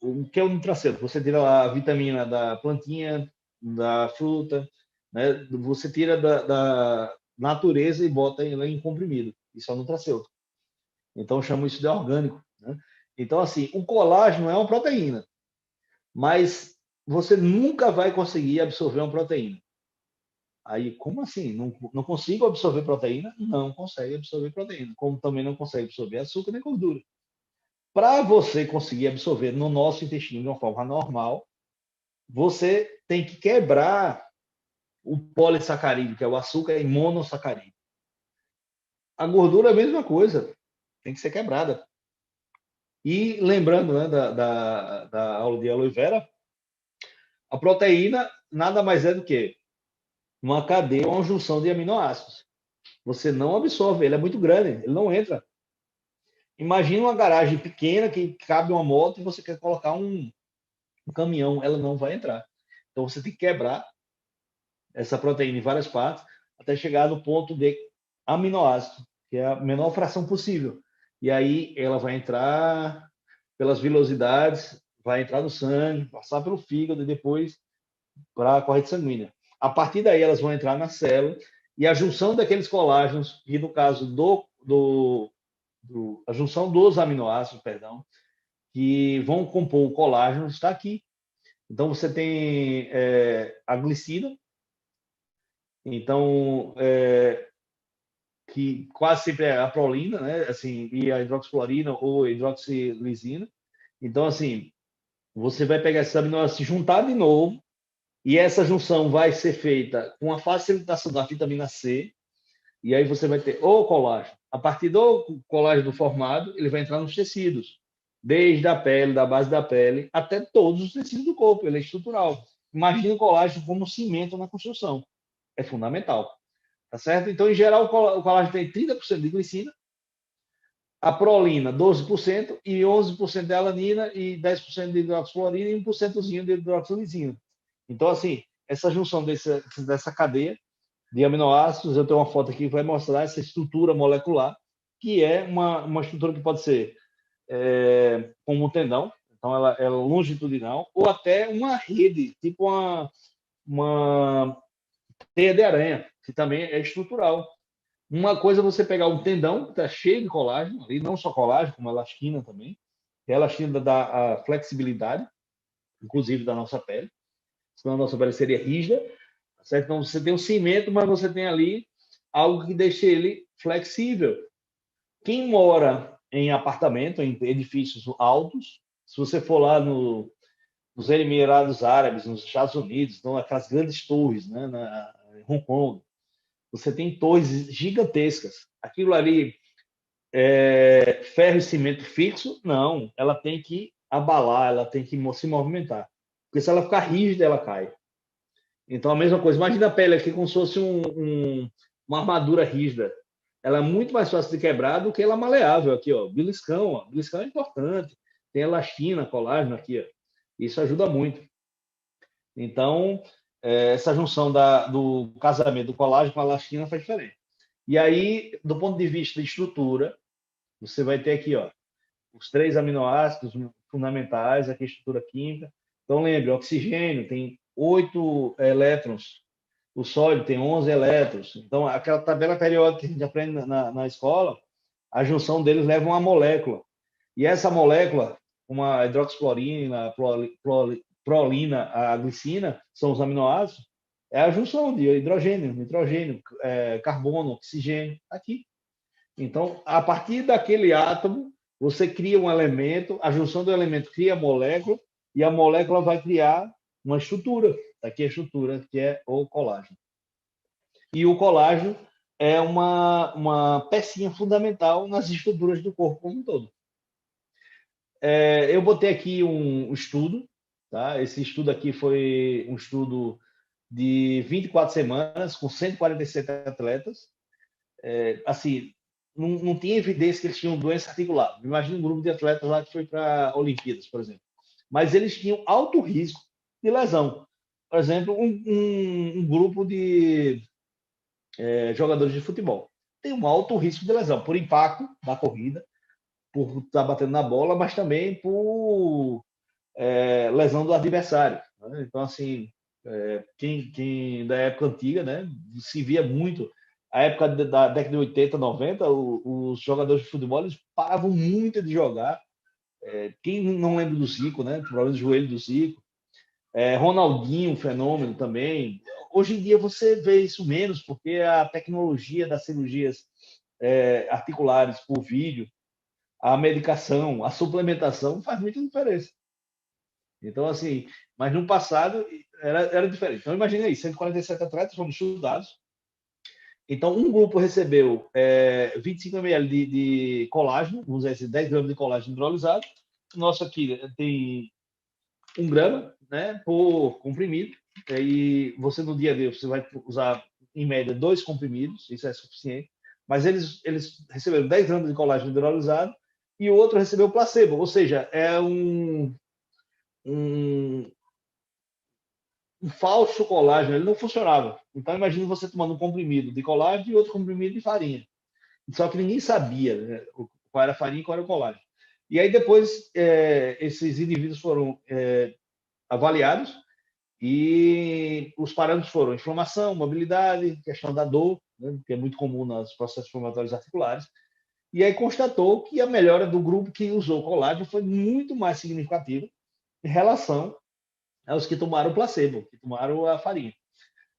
o que é o nutracêutico? Você tira a vitamina da plantinha, da fruta, né? Você tira da natureza e bota ele em comprimido. Isso é o nutracêutico. Então, eu chamo isso de orgânico, né? Então, assim, o colágeno é uma proteína, mas você nunca vai conseguir absorver uma proteína. Aí, como assim? Não consigo absorver proteína? Não consegue absorver proteína. Como também não consegue absorver açúcar nem gordura. Para você conseguir absorver no nosso intestino de uma forma normal, você tem que quebrar o polissacarídeo, que é o açúcar, em monossacarídeo. A gordura é a mesma coisa, tem que ser quebrada. E lembrando, né, da aula de aloe vera, a proteína nada mais é do que uma cadeia, uma junção de aminoácidos. Você não absorve, ele é muito grande, ele não entra. Imagina uma garagem pequena que cabe uma moto e você quer colocar um caminhão, ela não vai entrar. Então você tem que quebrar essa proteína em várias partes até chegar no ponto de aminoácido, que é a menor fração possível. E aí ela vai entrar pelas vilosidades, vai entrar no sangue, passar pelo fígado e depois para a corrente sanguínea. A partir daí elas vão entrar na célula e a junção daqueles colágenos, e no caso a junção dos aminoácidos, perdão, que vão compor o colágeno, está aqui. Então, você tem a glicina, então, que quase sempre é a prolina, né? Assim, e a hidroxiclorina ou a hidroxilisina. Então, assim, você vai pegar esses aminoácidos, se juntar de novo, e essa junção vai ser feita com a facilitação da vitamina C, e aí você vai ter o colágeno. A partir do colágeno formado, ele vai entrar nos tecidos, desde a pele, da base da pele, até todos os tecidos do corpo, ele é estrutural. Imagina o colágeno como cimento na construção. É fundamental. Tá certo? Então, em geral, o colágeno tem 30% de glicina, a prolina 12% e 11% de alanina e 10% de hidroxiclorina e 1% de hidroxilisina. Então, assim, essa junção dessa cadeia de aminoácidos, eu tenho uma foto aqui que vai mostrar essa estrutura molecular, que é uma estrutura que pode ser como um tendão, então ela é longitudinal, ou até uma rede, tipo uma teia de aranha, que também é estrutural. Uma coisa é você pegar um tendão que está cheio de colágeno, e não só colágeno, como elastina também, que a elastina dá a flexibilidade, inclusive da nossa pele, senão a nossa pele seria rígida, certo? Então você tem um cimento, mas você tem ali algo que deixa ele flexível. Quem mora em apartamento, em edifícios altos, se você for lá nos Emirados Árabes, nos Estados Unidos, então aquelas grandes torres, né, em Hong Kong, você tem torres gigantescas. Aquilo ali ferro e cimento fixo? Não, ela tem que abalar, ela tem que se movimentar. Porque se ela ficar rígida, ela cai. Então, a mesma coisa. Imagina a pele aqui como se fosse uma armadura rígida. Ela é muito mais fácil de quebrar do que ela maleável aqui, ó. Beliscão, ó. Beliscão é importante. Tem elastina, colágeno aqui, ó. Isso ajuda muito. Então, essa junção do casamento do colágeno com a elastina faz diferença. E aí, do ponto de vista de estrutura, você vai ter aqui, ó, os 3 aminoácidos fundamentais, aqui a estrutura química. Então, lembre, o oxigênio tem 8 elétrons, o sódio tem 11 elétrons. Então, aquela tabela periódica que a gente aprende na escola, a junção deles leva uma molécula. E essa molécula, uma hidroxiclorina, prolina, a glicina, são os aminoácidos, É a junção de hidrogênio, nitrogênio, carbono, oxigênio, aqui. Então, a partir daquele átomo, você cria um elemento, a junção do elemento cria a molécula, e a molécula vai criar uma estrutura. Aqui é a estrutura, que é o colágeno. E o colágeno é uma pecinha fundamental nas estruturas do corpo como um todo. Eu botei aqui um estudo, tá? Esse estudo aqui foi um estudo de 24 semanas, com 147 atletas. Assim, não tinha evidência que eles tinham doença articular. Imagina um grupo de atletas lá que foi para Olimpíadas, por exemplo. Mas eles tinham alto risco de lesão. Por exemplo, um grupo de jogadores de futebol tem um alto risco de lesão por impacto da corrida, por estar batendo na bola, mas também por lesão do adversário. Né? Então, assim, quem da época antiga, né, se via muito. A época da década de 80, 90, os jogadores de futebol eles paravam muito de jogar. Quem não lembra do Zico, né? Problema de joelho do Zico. Ronaldinho, um fenômeno também. Hoje em dia você vê isso menos, porque a tecnologia das cirurgias articulares por vídeo, a medicação, a suplementação faz muita diferença. Então, assim, mas no passado era diferente. Então, imagina aí, 147 atletas foram estudados. Então, um grupo recebeu 25 ml de colágeno, vamos dizer assim, 10 gramas de colágeno hidrolisado. O nosso aqui tem 1 grama, né, por comprimido. E você, no dia a dia, você vai usar, em média, 2 comprimidos, isso é suficiente. Mas eles receberam 10 gramas de colágeno hidrolisado e o outro recebeu placebo, ou seja, é um falso colágeno, ele não funcionava. Então, imagina você tomando um comprimido de colágeno e outro comprimido de farinha. Só que ninguém sabia, né, qual era a farinha e qual era o colágeno. E aí, depois, esses indivíduos foram avaliados e os parâmetros foram inflamação, mobilidade, questão da dor, né, que é muito comum nos processos inflamatórios articulares. E aí constatou que a melhora do grupo que usou colágeno foi muito mais significativa em relação aos que tomaram placebo, que tomaram a farinha.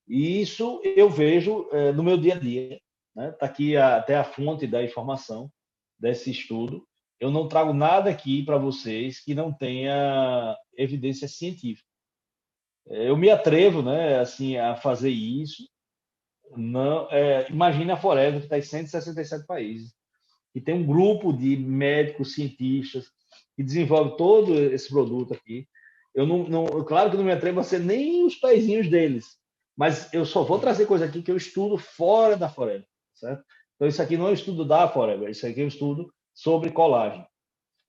E isso eu vejo no meu dia a dia. Né? Tá aqui até a fonte da informação desse estudo. Eu não trago nada aqui para vocês que não tenha evidência científica. Eu me atrevo, né, assim, a fazer isso. Não, imagine a Forever, que está em 167 países, e tem um grupo de médicos, cientistas, que desenvolve todo esse produto aqui. Claro que não me atrevo a ser nem os pezinhos deles, mas eu só vou trazer coisa aqui que eu estudo fora da Forever, certo? Então, isso aqui não é um estudo da Forever, isso aqui é um estudo sobre colágeno.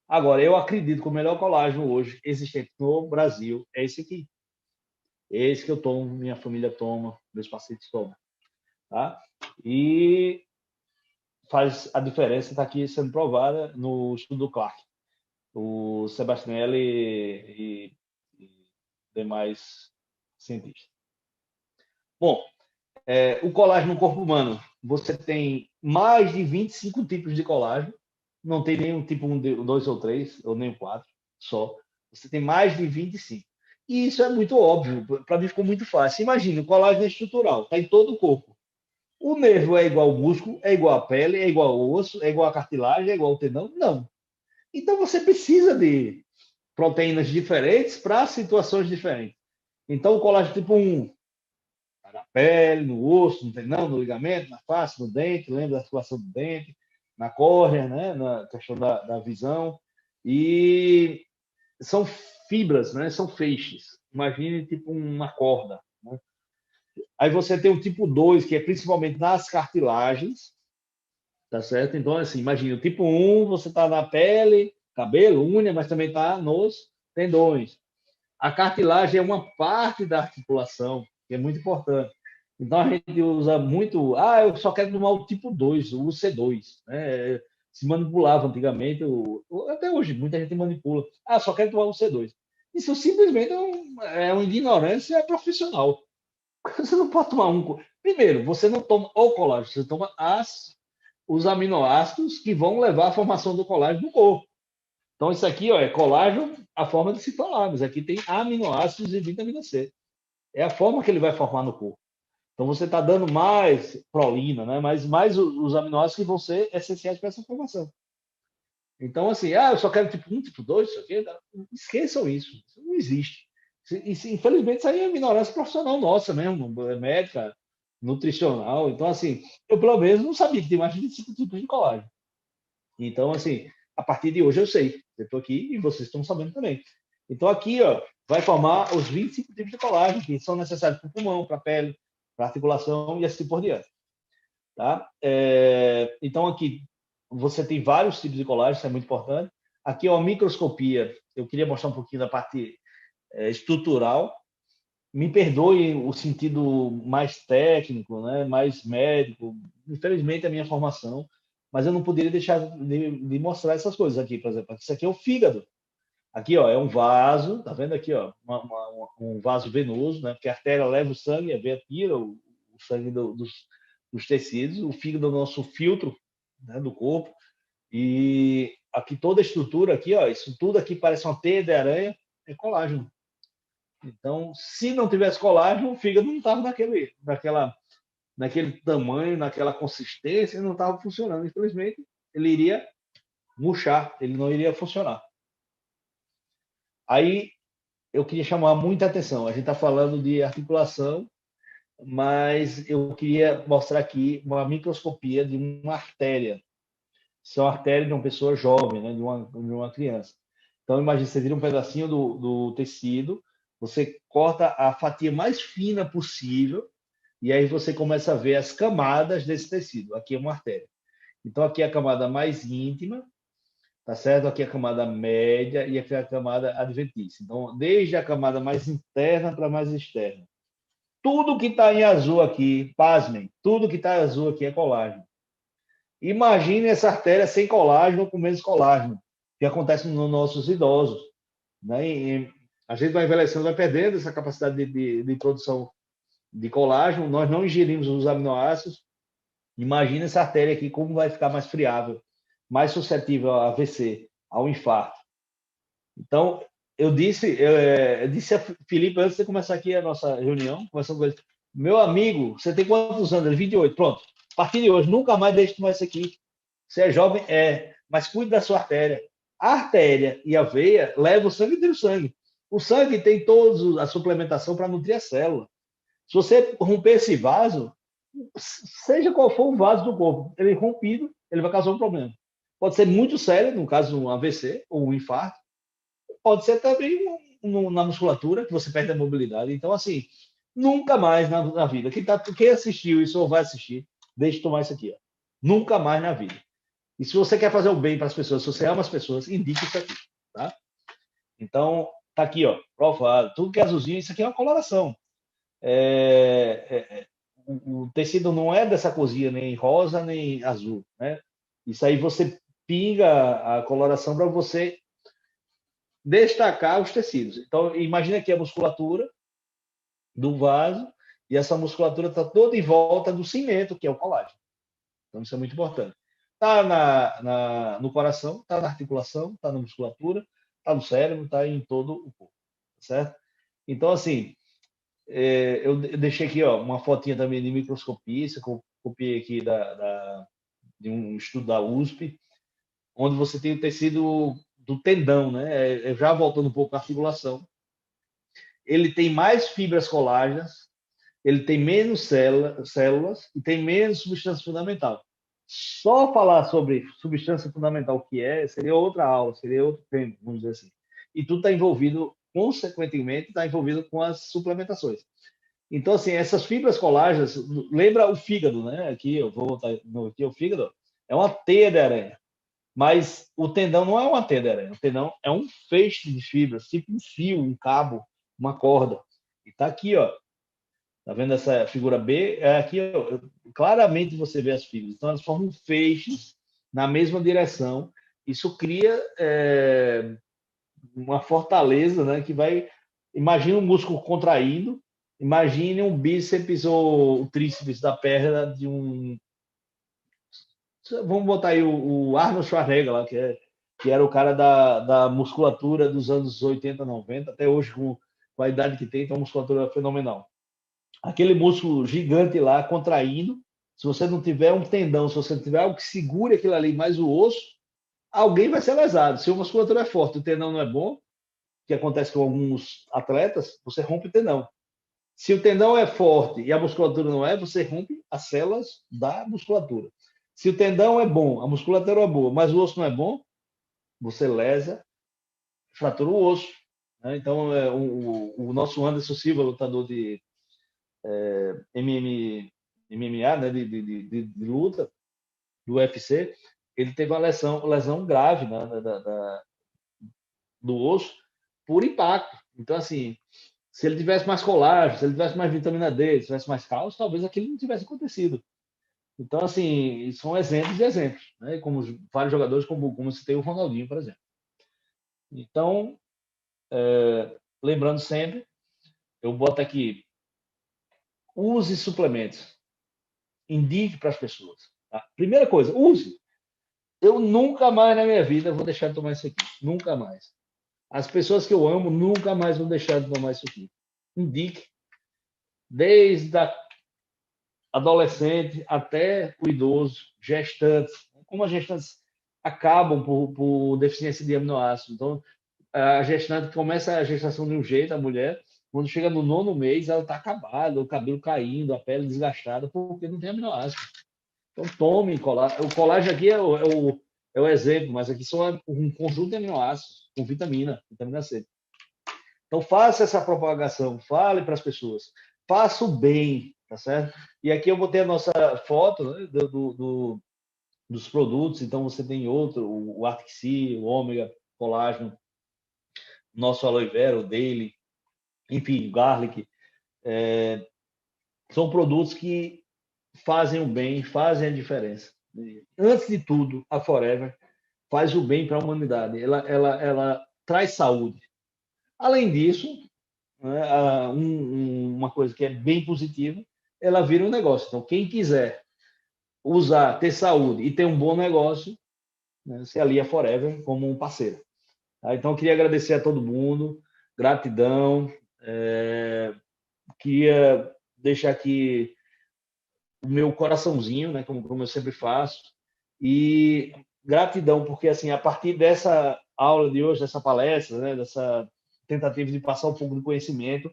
Agora, eu acredito que o melhor colágeno hoje existente no Brasil é esse aqui. Esse que eu tomo, minha família toma, meus pacientes tomam. Tá? E faz a diferença, está aqui sendo provada no estudo do Clark, o Sebastianelli e demais cientistas. Bom, o colágeno no corpo humano, você tem mais de 25 tipos de colágeno, não tem nenhum tipo 1, 2 ou 3, ou nem 4, só. Você tem mais de 25. E isso é muito óbvio, para mim ficou muito fácil. Imagina, o colágeno é estrutural, está em todo o corpo. O nervo é igual ao músculo, é igual à pele, é igual ao osso, é igual à cartilagem, é igual ao tendão? Não. Então você precisa de proteínas diferentes para situações diferentes. Então o colágeno tipo 1 está na pele, no osso, no tendão, no ligamento, na face, no dente, lembra da articulação do dente, na córnea, né, na questão da visão. E são fibras, né, são feixes. Imagine tipo uma corda. Né? Aí você tem o tipo 2, que é principalmente nas cartilagens, tá certo? Então, assim, imagina, o tipo 1, você está na pele, cabelo, unha, mas também está nos tendões. A cartilagem é uma parte da articulação, que é muito importante. Então, a gente usa muito, eu só quero tomar o tipo 2, o C2, né? Se manipulava antigamente, até hoje, muita gente manipula. Só quero tomar o C2. Isso simplesmente é uma ignorância profissional. Você não pode tomar um. Primeiro, você não toma o colágeno, você toma os aminoácidos que vão levar à formação do colágeno no corpo. Então, isso aqui é colágeno, a forma de se falar, mas aqui tem aminoácidos e vitamina C. é a forma que ele vai formar no corpo. Então, você está dando mais prolina, né? Mais os aminoácidos que vão ser essenciais para essa formação. Então, assim, eu só quero tipo 1, tipo 2, isso aqui. Esqueçam isso. Isso não existe. Infelizmente, isso aí é ignorância profissional nossa mesmo, médica, nutricional. Então, assim, eu pelo menos não sabia que tinha mais de 25 tipos de colágeno. Então, assim, a partir de hoje eu sei. Eu estou aqui e vocês estão sabendo também. Então, aqui, ó, vai formar os 25 tipos de colágeno que são necessários para o pulmão, para a pele, para a articulação e assim por diante. Tá? Então, aqui você tem vários tipos de colágeno, isso é muito importante. Aqui, ó, a microscopia, eu queria mostrar um pouquinho da parte estrutural. Me perdoe o sentido mais técnico, né, mais médico. Infelizmente, é a minha formação, mas eu não poderia deixar de mostrar essas coisas aqui, por exemplo. Isso aqui é o fígado. Aqui, ó, é um vaso, tá vendo aqui, ó, um vaso venoso, né? Porque a artéria leva o sangue, a veia tira o sangue dos tecidos, o fígado é o nosso filtro, né, do corpo. E aqui toda a estrutura aqui, ó, isso tudo aqui parece uma teia de aranha, é colágeno. Então, se não tivesse colágeno, o fígado não estava naquele tamanho, naquela consistência, não estava funcionando. Infelizmente, ele iria murchar, ele não iria funcionar. Aí eu queria chamar muita atenção. A gente está falando de articulação, mas eu queria mostrar aqui uma microscopia de uma artéria. Isso é uma artéria de uma pessoa jovem, né? de uma criança. Então, imagine, você tira um pedacinho do tecido, você corta a fatia mais fina possível, e aí você começa a ver as camadas desse tecido. Aqui é uma artéria. Então, aqui é a camada mais íntima, tá certo? Aqui é a camada média e aqui é a camada adventícia. Então, desde a camada mais interna para a mais externa. Tudo que está em azul aqui, pasmem, tudo que está azul aqui é colágeno. Imagine essa artéria sem colágeno ou com menos colágeno, que acontece nos nossos idosos. Né? E a gente vai envelhecendo, vai perdendo essa capacidade de produção de colágeno, nós não ingerimos os aminoácidos. Imagina essa artéria aqui, como vai ficar mais friável, mais suscetível a AVC, ao infarto. Então, eu disse a Felipe, antes de começar aqui a nossa reunião, conversando com ele, meu amigo, você tem quantos anos? Ele, 28. Pronto. A partir de hoje, nunca mais deixe de tomar isso aqui. Você é jovem? É. Mas cuide da sua artéria. A artéria e a veia levam o sangue e tira o sangue. O sangue tem toda a suplementação para nutrir a célula. Se você romper esse vaso, seja qual for o vaso do corpo, ele rompido, ele vai causar um problema. Pode ser muito sério, no caso um AVC ou um infarto, pode ser também na musculatura, que você perde a mobilidade. Então, assim, nunca mais na vida. Quem assistiu isso ou vai assistir, deixe de tomar isso aqui. Ó. Nunca mais na vida. E se você quer fazer o bem para as pessoas, se você ama as pessoas, indique isso aqui. Tá? Então, tá aqui, ó, provado. Tudo que é azulzinho, isso aqui é uma coloração. O tecido não é dessa cozinha, nem rosa, nem azul. Né? Isso aí você pinga a coloração para você destacar os tecidos. Então, imagina aqui a musculatura do vaso e essa musculatura está toda em volta do cimento, que é o colágeno. Então, isso é muito importante. Está no coração, está na articulação, está na musculatura, está no cérebro, está em todo o corpo. Certo? Então, assim, eu deixei aqui uma fotinha também de microscopia, isso eu copiei aqui de um estudo da USP, onde você tem o tecido do tendão, né? Já voltando um pouco à articulação. Ele tem mais fibras colágenas, ele tem menos células e tem menos substância fundamental. Só falar sobre substância fundamental, o que seria outra aula, seria outro tempo, vamos dizer assim. E tudo está envolvido, consequentemente, está envolvido com as suplementações. Então, assim, essas fibras colágenas, lembra o fígado, né? Aqui, eu vou voltar aqui, o fígado é uma teia de aranha. Mas o tendão não é uma teia de aranha, o tendão é um feixe de fibras, tipo um fio, um cabo, uma corda. E tá aqui, ó. Tá vendo essa figura B? Aqui, ó, claramente você vê as fibras. Então, elas formam feixes na mesma direção. Isso cria uma fortaleza, né? Que vai. Imagina um músculo contraído, imagine um bíceps ou o tríceps da perna de um. Vamos botar aí o Arnold Schwarzenegger lá, que era o cara da musculatura dos anos 80, 90, até hoje com a idade que tem uma musculatura fenomenal. Aquele músculo gigante lá contraindo, se você não tiver um tendão, se você não tiver algo que segure aquilo ali, mais o osso, alguém vai ser lesado. Se a musculatura é forte, o tendão não é bom, que acontece com alguns atletas, você rompe o tendão. Se o tendão é forte e a musculatura não é, você rompe as células da musculatura. Se o tendão é bom, a musculatura é boa, mas o osso não é bom, você lesa, fratura o osso. Né? Então, o nosso Anderson Silva, lutador de MMA, né, de luta, do UFC, ele teve uma lesão grave, né, do osso por impacto. Então, assim, se ele tivesse mais colágeno, se ele tivesse mais vitamina D, se tivesse mais cálcio, talvez aquilo não tivesse acontecido. Então, assim, são exemplos e exemplos, né? Como vários jogadores, como citei o Ronaldinho, por exemplo. Então, lembrando sempre, eu boto aqui, use suplementos, indique para as pessoas. Tá? Primeira coisa, use. Eu nunca mais na minha vida vou deixar de tomar isso aqui. Nunca mais. As pessoas que eu amo nunca mais vão deixar de tomar isso aqui. Indique. Desde a adolescente até o idoso, gestantes. Como as gestantes acabam por deficiência de aminoácidos. Então, a gestante começa a gestação de um jeito, a mulher, quando chega no 9º mês, ela está acabada, o cabelo caindo, a pele desgastada, porque não tem aminoácido. Então, tome colágeno. O colágeno aqui é o exemplo, mas aqui são um conjunto de aminoácidos com vitamina C. Então, faça essa propagação, fale para as pessoas, faça o bem, tá certo? E aqui eu botei a nossa foto, né, dos produtos, então você tem outro, o Arctic Sea, o Ômega, colágeno, nosso aloe vera, o Daily, enfim, o Garlic, são produtos que fazem o bem, fazem a diferença. Antes de tudo, a Forever faz o bem para a humanidade, ela traz saúde. Além disso, né, uma coisa que é bem positiva, ela vira um negócio. Então, quem quiser usar, ter saúde e ter um bom negócio, né, se alia a Forever como um parceiro. Tá? Então, eu queria agradecer a todo mundo, gratidão, queria deixar aqui o meu coraçãozinho, né, como eu sempre faço, e gratidão, porque assim, a partir dessa aula de hoje, dessa palestra, né, dessa tentativa de passar um pouco de conhecimento,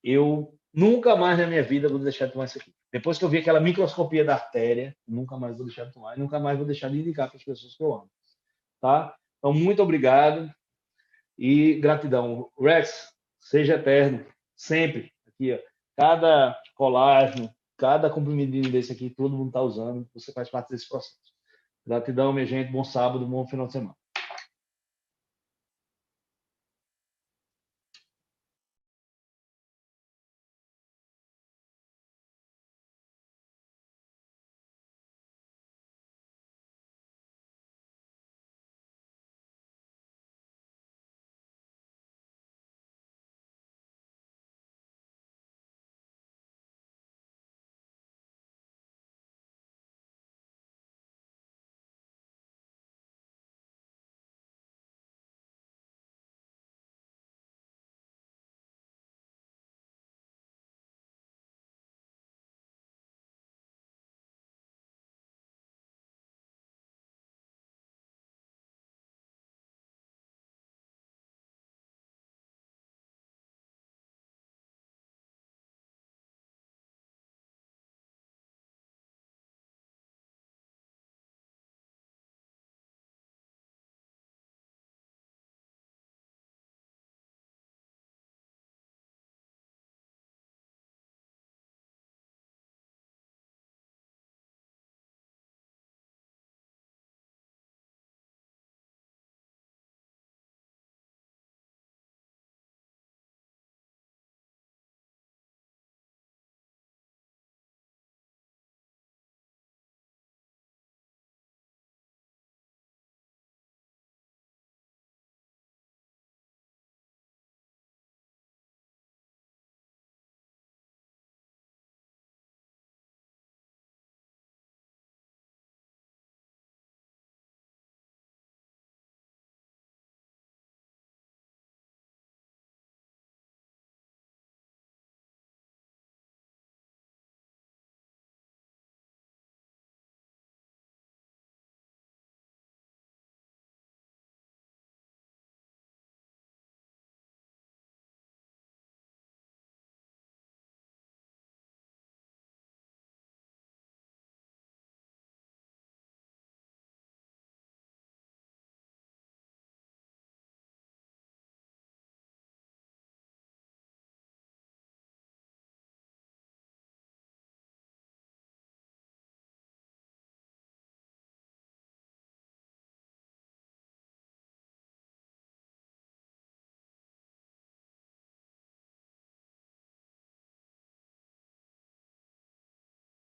eu nunca mais na minha vida vou deixar de tomar isso aqui. Depois que eu vi aquela microscopia da artéria, nunca mais vou deixar de tomar, e nunca mais vou deixar de indicar para as pessoas que eu amo. Tá? Então, muito obrigado e gratidão. Rex, seja eterno, sempre. Aqui, ó, cada colágeno, cada comprimidinho desse aqui, todo mundo está usando, você faz parte desse processo. Gratidão, minha gente, bom sábado, bom final de semana.